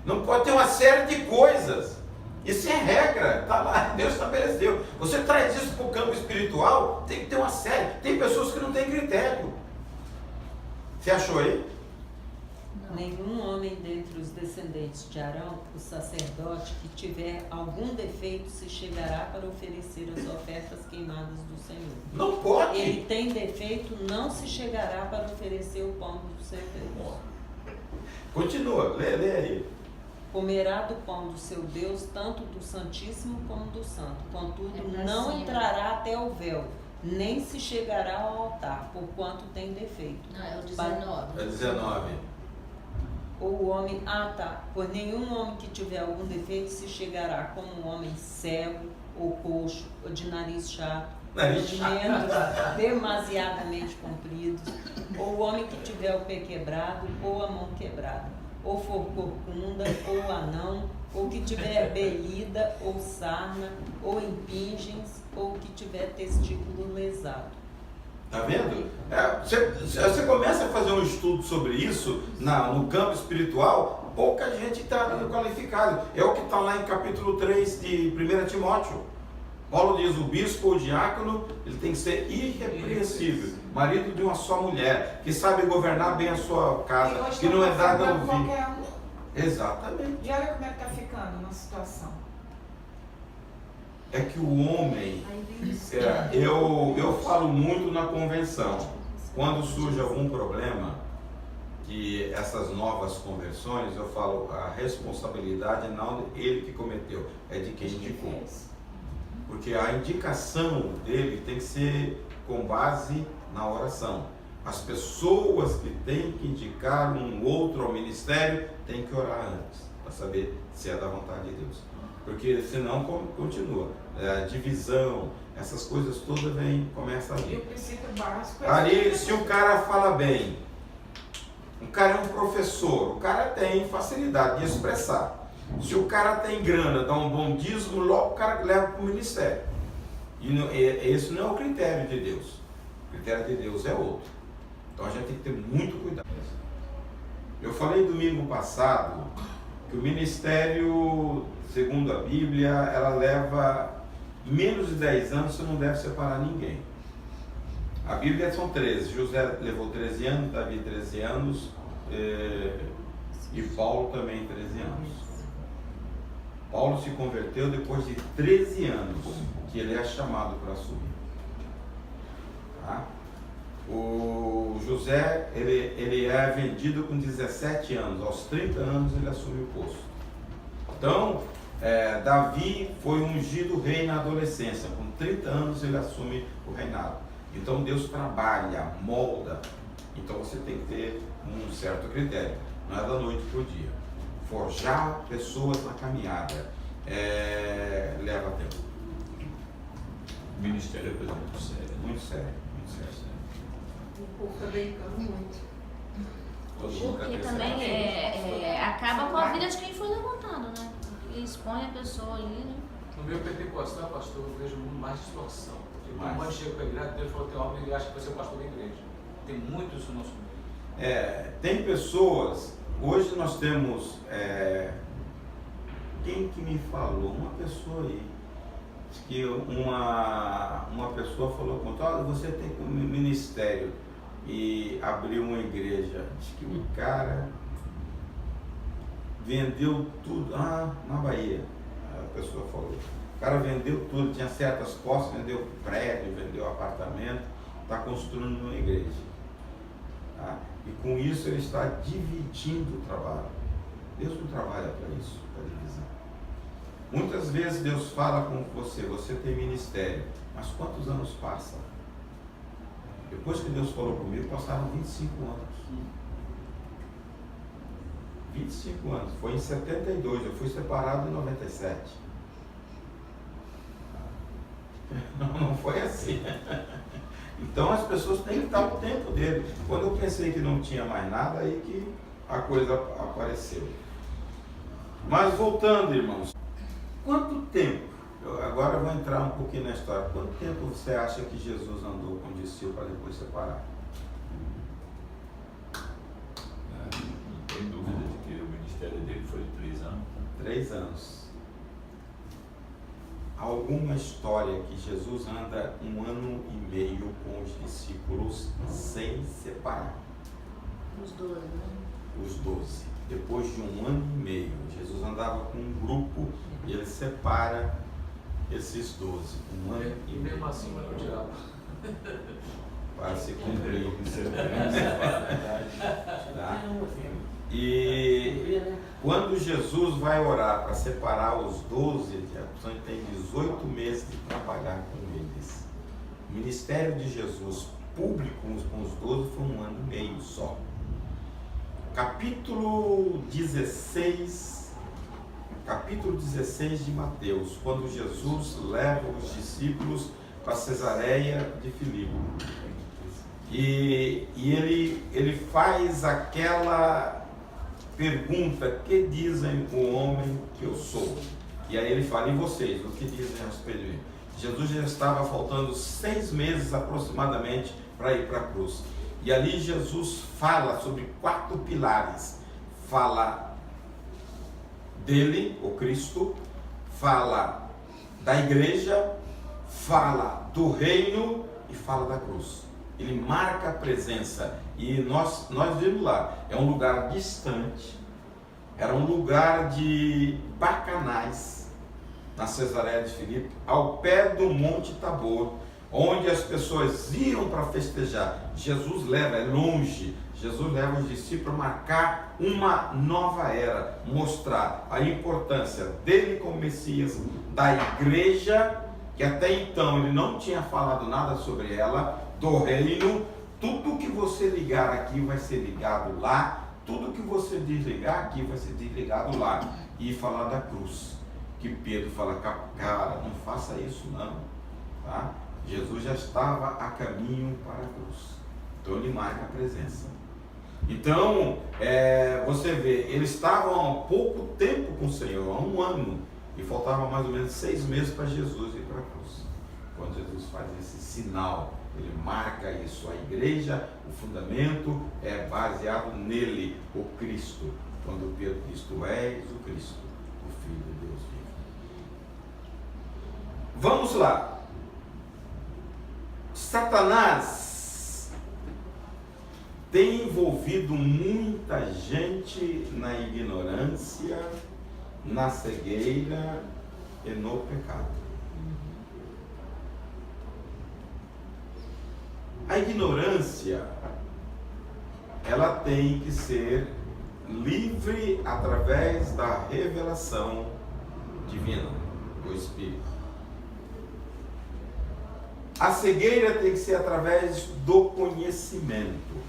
não pode ter uma série de coisas. Isso é regra, está lá, Deus estabeleceu. Você traz isso para o campo espiritual, tem que ter uma série. Tem pessoas que não têm critério. Você achou aí? Nenhum homem dentre os descendentes de Arão, o sacerdote, que tiver algum defeito, se chegará para oferecer as ofertas queimadas do Senhor. Não pode. Ele tem defeito, não se chegará para oferecer o pão do seu Deus. Continua, lê aí. Comerá do pão do seu Deus, tanto do Santíssimo como do Santo. Contudo, pra não cima. entrará até o véu, nem se chegará ao altar, porquanto tem defeito. Não, é o 19. É 19. Ou o homem, pois nenhum homem que tiver algum defeito se chegará como um homem cego, ou coxo, ou de nariz chato, ou de membros demasiadamente compridos, ou o homem que tiver o pé quebrado, ou a mão quebrada, ou for corcunda, ou anão, ou que tiver belida, ou sarna, ou impingens, ou que tiver testículo lesado. Tá vendo? Você começa a fazer um estudo sobre isso no campo espiritual, pouca gente está qualificada. É o que está lá em capítulo 3 de 1 Timóteo. Paulo diz, o bispo ou o diácono, ele tem que ser irrepreensível, marido de uma só mulher, que sabe governar bem a sua casa, que não é dado a ouvir. Exatamente. E olha como é que está ficando na situação. É que o homem, eu falo muito na convenção, quando surge algum problema, que essas novas conversões, eu falo, a responsabilidade não é ele que cometeu, é de quem indicou. Porque a indicação dele tem que ser com base na oração. As pessoas que têm que indicar um outro ao ministério têm que orar antes, para saber se é da vontade de Deus. Porque senão continua. Divisão, essas coisas todas começam E ali. o princípio básico é... Ali, se o cara fala bem, o cara é um professor, o cara tem facilidade de expressar. Se o cara tem grana, dá um bom dízimo, logo o cara leva para o ministério. E esse não é o critério de Deus. O critério de Deus é outro. Então a gente tem que ter muito cuidado. Eu falei domingo passado que o ministério, segundo a Bíblia, ela leva menos de 10 anos, você não deve separar ninguém. A Bíblia são 13. José levou 13 anos, Davi 13 anos e Paulo também 13 anos. Paulo se converteu depois de 13 anos que ele é chamado para assumir. Tá? O José, ele é vendido com 17 anos, aos 30 anos ele assume o posto. Então, Davi foi ungido rei na adolescência, com 30 anos ele assume o reinado. Então Deus trabalha, molda, então você tem que ter um certo critério, não é da noite para o dia. Forjar pessoas na caminhada leva tempo. ministério é coisa muito séria. Muito sério, muito sério. O povo está brincando muito. Todo mundo Porque quer também acaba com a vida de quem foi levantado, né? Porque expõe a pessoa ali, né? No meu pentecostal, pastor, eu vejo muito mais distorção. Porque Mais. quando chega para a igreja, Deus falou: tem homem que acha que vai ser o pastor da igreja. Tem muito isso no nosso meio. Tem pessoas, hoje nós temos, quem que me falou? Uma pessoa aí, que uma pessoa falou com olha, você tem um ministério e abriu uma igreja. Diz que o cara vendeu tudo, na Bahia, a pessoa falou, o cara vendeu tudo, tinha certas posses, vendeu prédio, vendeu apartamento, está construindo uma igreja. Tá? E com isso ele está dividindo o trabalho. Deus não trabalha para isso, para divisão. Muitas vezes Deus fala com você, você tem ministério, mas quantos anos passam? Depois que Deus falou comigo, passaram 25 anos. 25 anos. Foi em 72, eu fui separado em 97. Não foi assim. Então as pessoas têm que dar o tempo dele. Quando eu pensei que não tinha mais nada, aí que a coisa apareceu. Mas voltando, irmãos, quanto tempo, agora eu vou entrar um pouquinho na história, quanto tempo você acha que Jesus andou com o discípulo para depois separar? Não tem dúvida de que o ministério dele foi de 3 anos. 3 anos. Alguma história que Jesus anda 1 ano e meio com os discípulos sem separar? Os 12, né? Os 12. Depois de 1 ano e meio, Jesus andava com um grupo e ele separa esses 12. 1 ano E e mesmo meio. assim vai no diabo. Para se cumprir. Tá? É. E quando Jesus vai orar para separar os 12, a pessoa tem 18 meses de trabalhar com eles. O ministério de Jesus público com os 12 foi 1 ano e meio só. Capítulo 16 de Mateus, quando Jesus leva os discípulos para Cesareia de Filipe. E ele faz aquela pergunta: que dizem o homem que eu sou? E aí ele fala: e vocês, o que dizem a respeito de mim? Jesus já estava faltando 6 meses aproximadamente para ir para a cruz. E ali Jesus fala sobre 4 pilares. Fala dele, o Cristo, fala da igreja, fala do reino e fala da cruz. Ele marca a presença. E nós vimos lá, é um lugar distante, era um lugar de bacanais, na Cesareia de Filipe, ao pé do Monte Tabor, onde as pessoas iam para festejar. Jesus leva, é longe, Jesus leva os discípulos a marcar uma nova era, mostrar a importância dele como Messias, da igreja, que até então ele não tinha falado nada sobre ela, do reino. Tudo que você ligar aqui vai ser ligado lá, tudo que você desligar aqui vai ser desligado lá. E falar da cruz, que Pedro fala: cara, não faça isso não, tá? Jesus já estava a caminho para a cruz, então ele marca a presença. Então, você vê, eles estavam há pouco tempo com o Senhor, há 1 ano, e faltava mais ou menos 6 meses para Jesus ir para a cruz. Quando Jesus faz esse sinal, ele marca isso. A igreja, o fundamento é baseado nele, o Cristo. Quando Pedro diz: tu és o Cristo, o Filho de Deus vivo. Vamos lá. Satanás tem envolvido muita gente na ignorância, na cegueira e no pecado. A ignorância, ela tem que ser livre através da revelação divina do Espírito. A cegueira tem que ser através do conhecimento.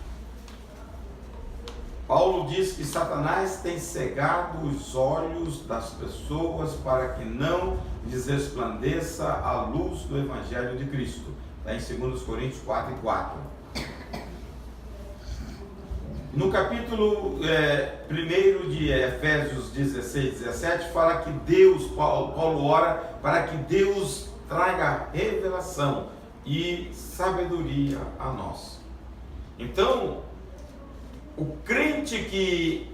Paulo diz que Satanás tem cegado os olhos das pessoas para que não lhes resplandeça a luz do Evangelho de Cristo. Está em 2 Coríntios 4:4. No capítulo 1 de Efésios 16:17, fala que Deus, Paulo ora para que Deus traga revelação e sabedoria a nós. Então, o crente que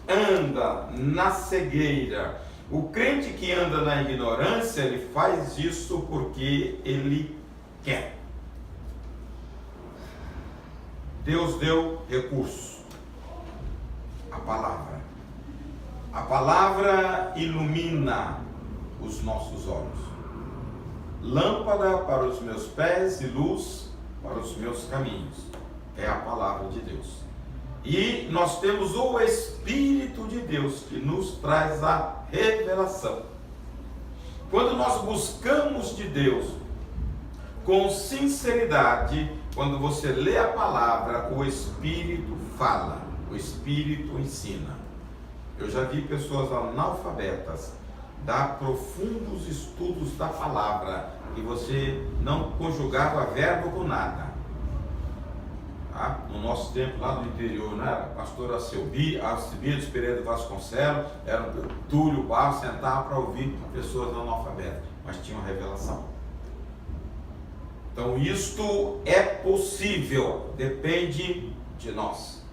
anda na cegueira, o crente que anda na ignorância, ele faz isso porque ele quer. Deus deu recurso, a palavra. A palavra ilumina os nossos olhos. Lâmpada para os meus pés e luz para os meus caminhos. É a palavra de Deus. E nós temos o Espírito de Deus que nos traz a revelação. Quando nós buscamos de Deus com sinceridade, quando você lê a palavra, o Espírito fala, o Espírito ensina. Eu já vi pessoas analfabetas dar profundos estudos da palavra e você não conjugava verbo com nada. No nosso tempo lá do interior, não era? Pastor Alcibiades Pereira Vasconcelos, era o Túlio Barros, sentava para ouvir pessoas analfabetas, mas tinham revelação. Então isto é possível, depende de nós.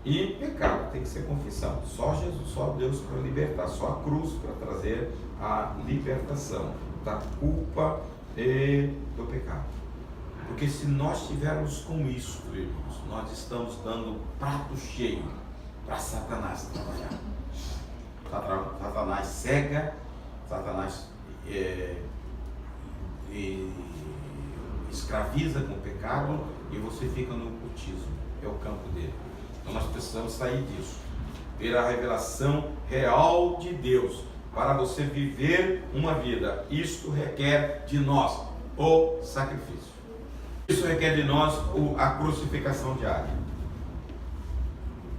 E pecado tem que ser confissão. Só Jesus, só Deus para libertar, só a cruz para trazer a libertação da culpa e do pecado. Porque se nós estivermos com isso, irmãos, nós estamos dando prato cheio para Satanás trabalhar. Satanás cega, Satanás escraviza com o pecado e você fica no ocultismo. É o campo dele. Então nós precisamos sair disso. Ter a revelação real de Deus para você viver uma vida. Isto requer de nós o sacrifício. Isso requer de nós a crucificação diária.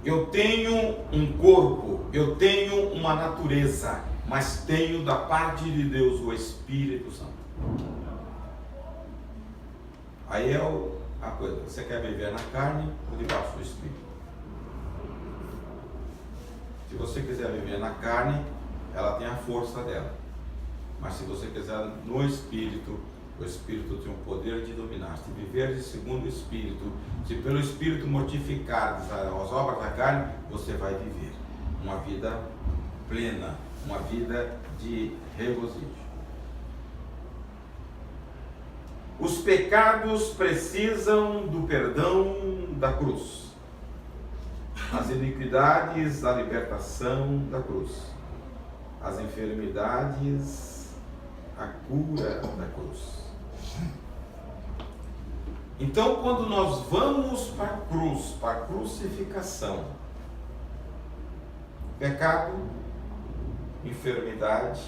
Eu tenho um corpo, eu tenho uma natureza, mas tenho da parte de Deus o Espírito Santo. Aí é a coisa, você quer viver na carne ou debaixo do Espírito? Se você quiser viver na carne, ela tem a força dela. Mas se você quiser no Espírito, o Espírito tem o poder de dominar. Se viveres segundo o Espírito, se pelo Espírito mortificares as obras da carne, você vai viver uma vida plena, uma vida de regozijo. Os pecados precisam do perdão da cruz. As iniquidades, a libertação da cruz. As enfermidades, a cura da cruz. Então, quando nós vamos para a cruz, para a crucificação, pecado, enfermidade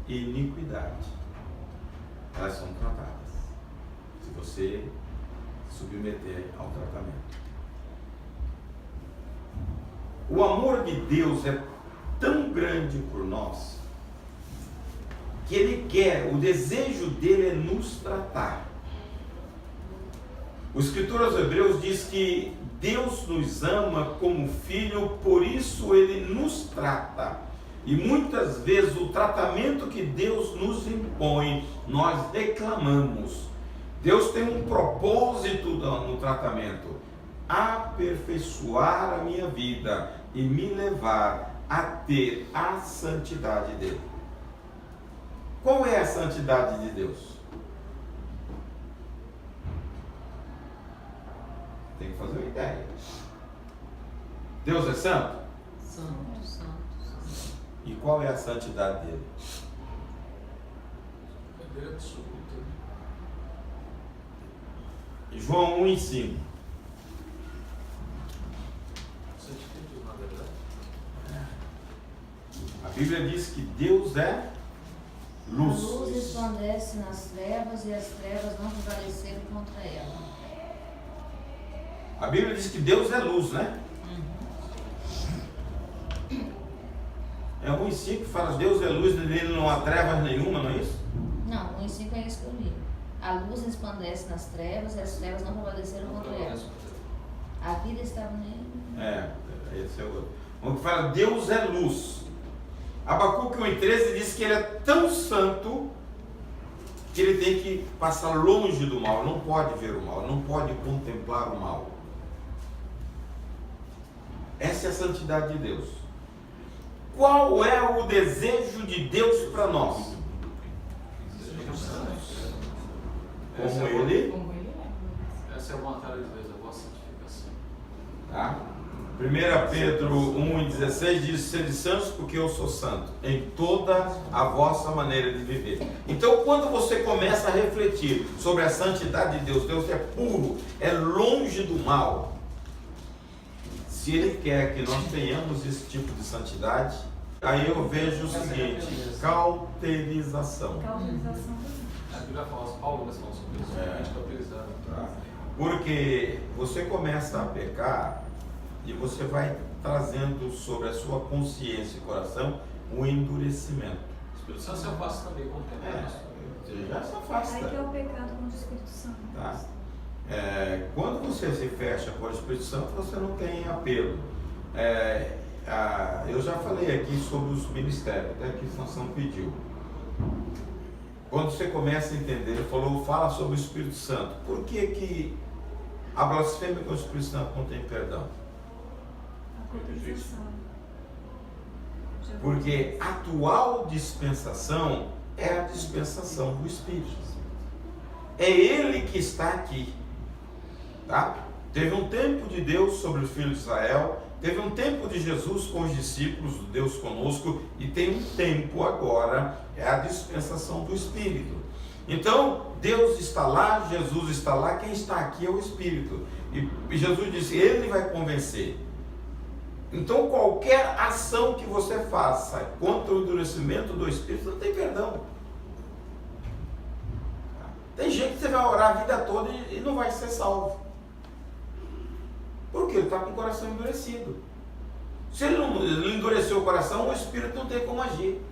e iniquidade, elas são tratadas, se você submeter ao tratamento. O amor de Deus é tão grande por nós, que Ele quer, o desejo dele é nos tratar. O escritor aos Hebreus diz que Deus nos ama como filho, por isso Ele nos trata. E muitas vezes o tratamento que Deus nos impõe, nós reclamamos. Deus tem um propósito no tratamento: aperfeiçoar a minha vida e me levar a ter a santidade dele. Qual é a santidade de Deus? Tem que fazer uma ideia. Deus é santo? Santo, santo, santo. E qual é a santidade dele? É dele absoluta. João 1:5. Santifique-os na verdade. A Bíblia diz que Deus é luz. A luz resplandece nas trevas e as trevas não prevaleceram contra ela. A Bíblia diz que Deus é luz, né? É 1:5 que fala, Deus é luz, nele não há trevas nenhuma, não é isso? Não, 1:5 é isso que eu li. A luz resplandece nas trevas e as trevas não prevaleceram contra ela. A vida estava nele. Esse é o outro. O que fala, Deus é luz. Abacuque 1:13 diz que ele é tão santo que ele tem que passar longe do mal, não pode ver o mal, não pode contemplar o mal. Essa é a santidade de Deus. Qual é o desejo de Deus para nós? Como ele? Essa é a vontade de Deus, a vossa santificação. Tá? 1 Pedro 1:16 diz, sede santos porque eu sou santo, em toda a vossa maneira de viver. Então quando você começa a refletir sobre a santidade de Deus, Deus é puro, é longe do mal. Se Ele quer que nós tenhamos esse tipo de santidade, aí eu vejo o seguinte, cauterização. A Bíblia fala, Paulo vai falar sobre isso, a gente cauterizado. Porque você começa a pecar e você vai trazendo sobre a sua consciência e coração um endurecimento. O Espírito Santo se afasta também com o tempo. Você já se afasta. Aí que é o pecado contra o Espírito Santo. Tá? Quando você se fecha para o Espírito Santo, você não tem apelo. Eu já falei aqui sobre os ministérios, até que Sansão pediu. Quando você começa a entender, ele falou, fala sobre o Espírito Santo. Por que a blasfêmia com o Espírito Santo não tem perdão? Porque a atual dispensação é a dispensação do Espírito. É Ele que está aqui. Tá? Teve um tempo de Deus sobre os filhos de Israel, teve um tempo de Jesus com os discípulos, Deus conosco, e tem um tempo agora, é a dispensação do Espírito. Então, Deus está lá, Jesus está lá, quem está aqui é o Espírito. E Jesus disse, Ele vai convencer. Então, qualquer ação que você faça contra o endurecimento do Espírito, não tem perdão. Tem gente que você vai orar a vida toda e não vai ser salvo. Porque ele está com o coração endurecido. Se ele não endureceu o coração, o Espírito não tem como agir.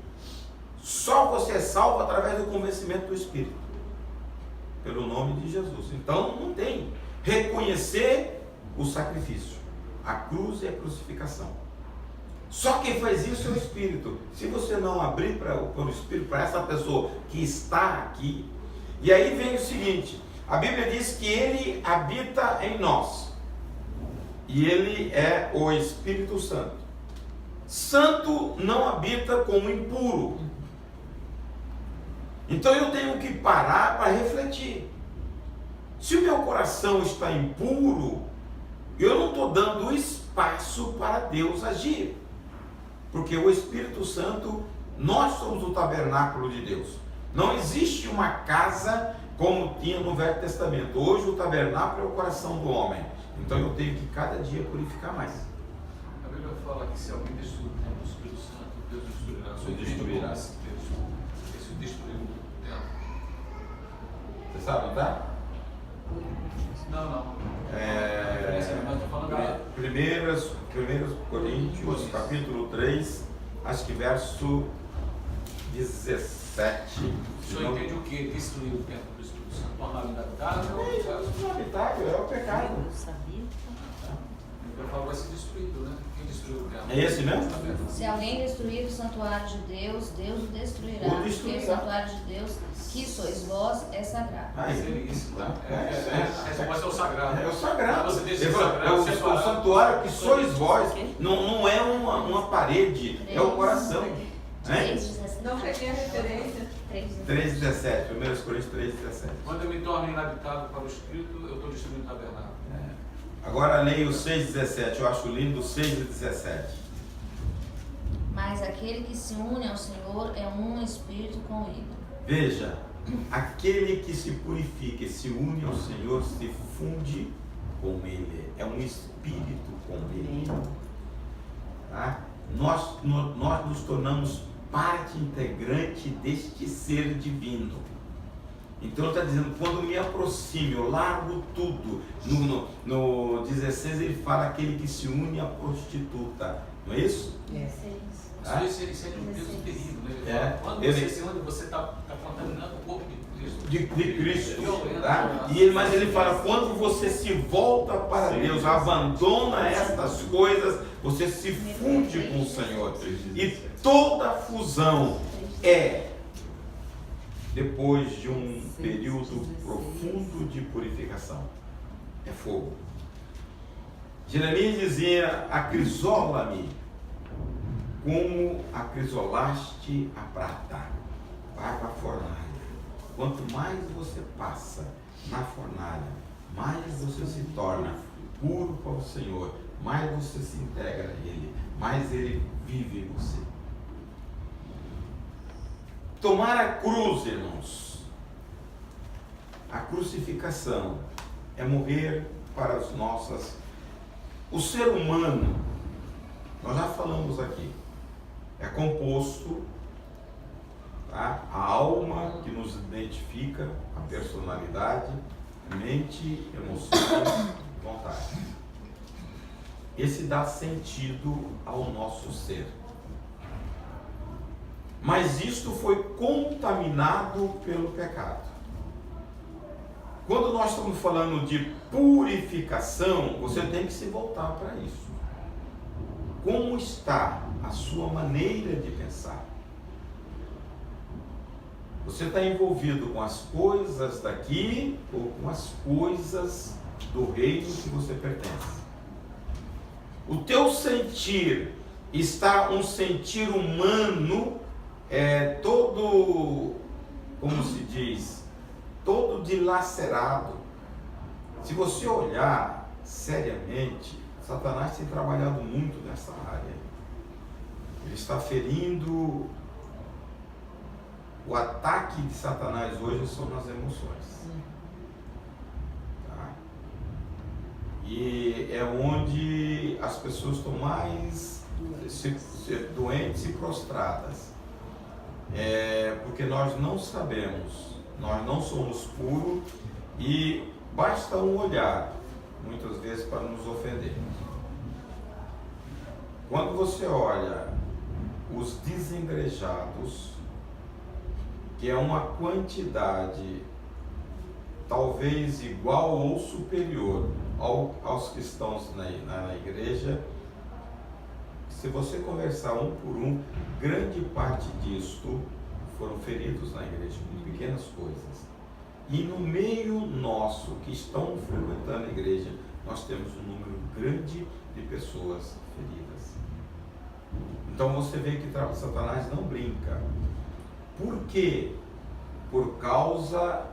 Só você é salvo através do convencimento do Espírito. Pelo nome de Jesus. Então não tem. Reconhecer o sacrifício. A cruz e a crucificação. Só quem faz isso é o Espírito. Se você não abrir para o Espírito, para essa pessoa que está aqui. E aí vem o seguinte. A Bíblia diz que Ele habita em nós. E Ele é o Espírito Santo. Santo não habita como impuro. Então eu tenho que parar para refletir. Se o meu coração está impuro, eu não estou dando espaço para Deus agir. Porque o Espírito Santo, nós somos o tabernáculo de Deus. Não existe uma casa como tinha no Velho Testamento. Hoje o tabernáculo é o coração do homem. Então eu tenho que cada dia purificar mais. A Bíblia fala que se alguém destruir o templo do Espírito Santo, Deus destruirá. Se destruirá. Se destruir o templo. Você sabe, não tá? Não. Primeiros Coríntios, capítulo 3, acho que verso 17. O senhor entende o que? Destruir o templo do Espírito Santo? Tornar inabitável? Inabitável é o pecado. Eu sabia. Eu falo, vai ser destruído, né? Quem destruiu o templo? É esse mesmo? Se alguém destruir o santuário de Deus, Deus o destruirá. Porque o santuário de Deus, que sois vós, é sagrado. Isso, tá? A resposta é o sagrado. É o sagrado. Você deixa o sagrado o santuário que sois vós não é uma parede, é o coração. 3:17. Não peguei a referência. 3:17, 1 Coríntios 3:17. Quando eu me torno inabitável para o Espírito, eu estou destruindo o tabernáculo. Agora leia o 6:17, eu acho lindo o 6:17. Mas aquele que se une ao Senhor é um espírito com ele. Veja, aquele que se purifica e se une ao Senhor se funde com Ele, é um espírito com Ele. Tá? Nós nos tornamos parte integrante deste ser divino. Então ele está dizendo, quando me aproximo, eu largo tudo. No 16 ele fala aquele que se une à prostituta, não é isso? Isso é um peso terrível, né? Quando você se une, você está contaminando o corpo de Cristo. Tá? Mas ele fala, quando você se volta para Deus, abandona estas coisas, você se funde com o Senhor. E toda fusão é depois de um período profundo de purificação. É fogo. Jeremias dizia, acrisola-me como acrisolaste a prata. Vai para a fornalha. Quanto mais você passa na fornalha, mais você se torna puro para o Senhor, mais você se integra a Ele, mais Ele vive em você. Tomar a cruz, irmãos. A crucificação é morrer para as nossas... O ser humano, nós já falamos aqui, é composto, tá? A alma que nos identifica, a personalidade, mente, emoções, vontade. Esse dá sentido ao nosso ser. Mas isto foi contaminado pelo pecado. Quando nós estamos falando de purificação, você tem que se voltar para isso. Como está a sua maneira de pensar? Você está envolvido com as coisas daqui ou com as coisas do reino que você pertence? O teu sentir está um sentir humano, todo, como se diz, todo dilacerado. Se você olhar seriamente, Satanás tem trabalhado muito nessa área. Ele está ferindo. O ataque de Satanás hoje são nas emoções. Tá? E é onde as pessoas estão mais doentes e prostradas. Porque nós não sabemos, nós não somos puros e basta um olhar, muitas vezes, para nos ofender. Quando você olha os desengrejados, que é uma quantidade talvez igual ou superior aos que estão na igreja, se você conversar um por um, grande parte disto foram feridos na igreja, com pequenas coisas. E no meio nosso, que estão frequentando a igreja, nós temos um número grande de pessoas feridas. Então você vê que Satanás não brinca. Por quê? Por causa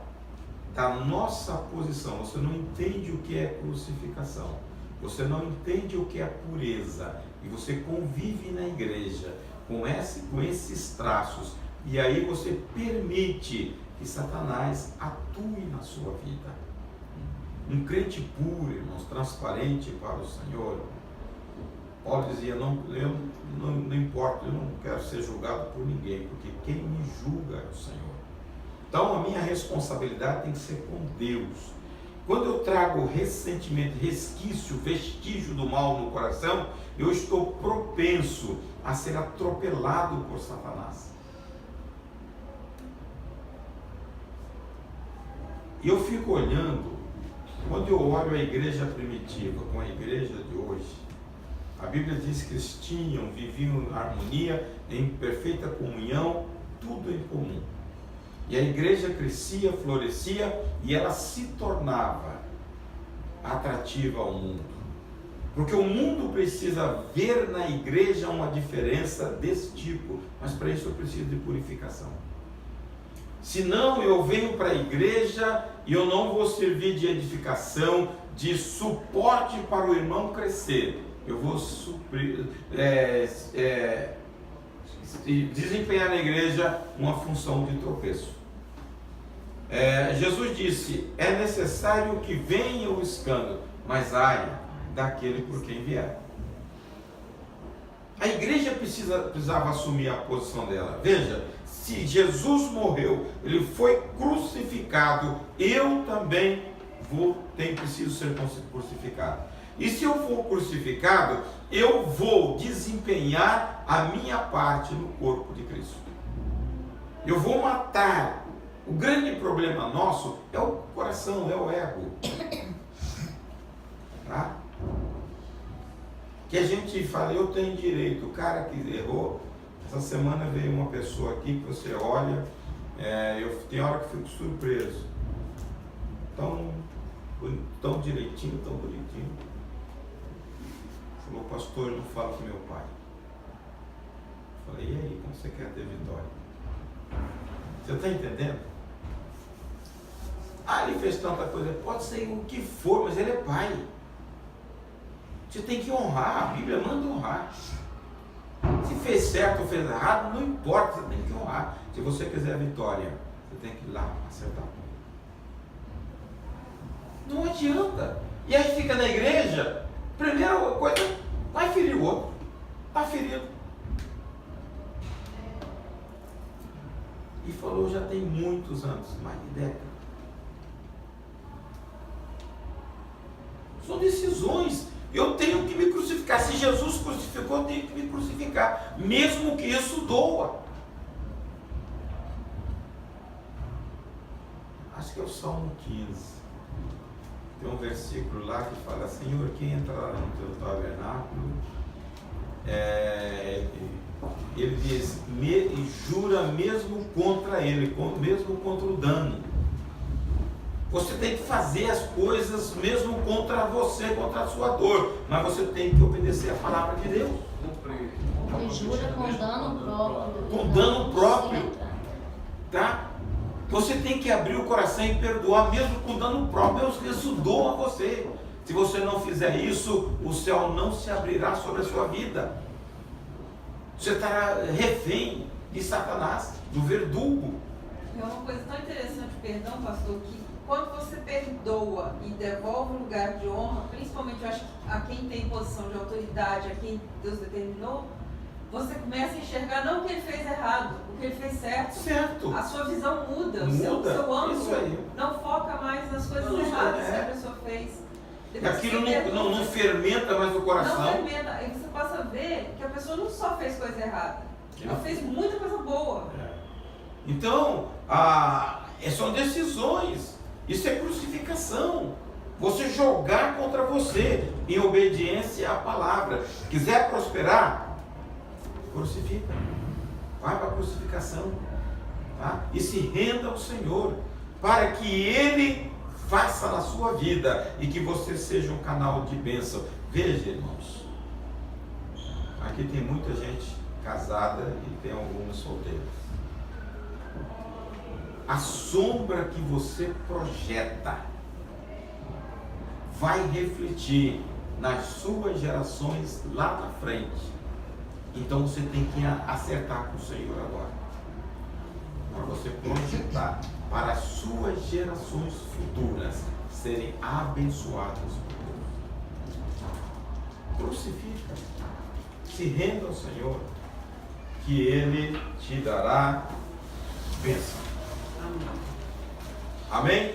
da nossa posição. Você não entende o que é crucificação. Você não entende o que é pureza. E você convive na igreja com esses traços. E aí você permite que Satanás atue na sua vida. Um crente puro, irmãos, transparente para o Senhor. Paulo dizia, não importa, eu não quero ser julgado por ninguém, porque quem me julga é o Senhor. Então a minha responsabilidade tem que ser com Deus. Quando eu trago ressentimento, resquício, vestígio do mal no coração, eu estou propenso a ser atropelado por Satanás. E eu fico olhando, quando eu olho a igreja primitiva com a igreja de hoje, a Bíblia diz que eles viviam em harmonia, em perfeita comunhão, tudo em comum. E a igreja crescia, florescia e ela se tornava atrativa ao mundo. Porque o mundo precisa ver na igreja uma diferença desse tipo, mas para isso eu preciso de purificação. Senão eu venho para a igreja e eu não vou servir de edificação, de suporte para o irmão crescer. Eu vou desempenhar na igreja uma função de tropeço. Jesus disse, é necessário que venha o escândalo, mas ai daquele por quem vier. A igreja precisava assumir a posição dela. Veja, se Jesus morreu, ele foi crucificado, eu também preciso ser crucificado. E se eu for crucificado, eu vou desempenhar a minha parte no corpo de Cristo. Eu vou matar. O grande problema nosso é o coração, é o ego. Tá? Que a gente fala, eu tenho direito. O cara que errou, essa semana veio uma pessoa aqui que você olha, tem hora que fico surpreso. Tão direitinho, tão bonitinho. Falou, pastor, eu não falo com meu pai. Falei, e aí, como você quer ter vitória? Você está entendendo? Ele fez tanta coisa, pode ser o que for, mas ele é pai. Você tem que honrar, a Bíblia manda honrar. Se fez certo ou fez errado, não importa, você tem que honrar. Se você quiser vitória, você tem que ir lá acertar. Não adianta. E aí fica na igreja, primeira coisa, vai ferir o outro. Está ferido. E falou, já tem muitos anos, mais de décadas. São decisões. Eu tenho que me crucificar. Se Jesus crucificou, eu tenho que me crucificar, mesmo que isso doa. Acho que é o Salmo 15. Tem um versículo lá que fala, Senhor, quem entrará no teu tabernáculo, ele diz, e jura mesmo contra ele, mesmo contra o dano. Você tem que fazer as coisas mesmo contra você, contra a sua dor, mas você tem que obedecer a palavra de Deus. Ele jura com dano próprio. Com dano próprio. Tá? Você tem que abrir o coração e perdoar, mesmo com dano próprio. Isso doa a você. Se você não fizer isso, o céu não se abrirá sobre a sua vida. Você estará refém de Satanás, do verdugo. É uma coisa tão interessante, perdão, pastor, que quando você perdoa e devolve o lugar de honra, principalmente eu acho que a quem tem posição de autoridade, a quem Deus determinou, você começa a enxergar não o que ele fez errado, o que ele fez certo. Certo. A sua visão muda, o seu ângulo isso aí. não foca mais nas coisas erradas que a pessoa fez. Aquilo não fermenta mais o coração. Não fermenta, aí você passa a ver que a pessoa não só fez coisa errada, ela fez muita coisa boa. Então, são decisões. Isso é crucificação. Você jogar contra você em obediência à palavra. Quiser prosperar, crucifica. Vai para a crucificação. Tá? E se renda ao Senhor, para que Ele faça na sua vida e que você seja um canal de bênção. Veja, irmãos, aqui tem muita gente casada e tem algumas solteiras. A sombra que você projeta vai refletir nas suas gerações lá na frente. Então você tem que acertar com o Senhor agora, para você projetar para as suas gerações futuras serem abençoadas por Deus. Crucifica, se renda ao Senhor, que Ele te dará bênção. Amém?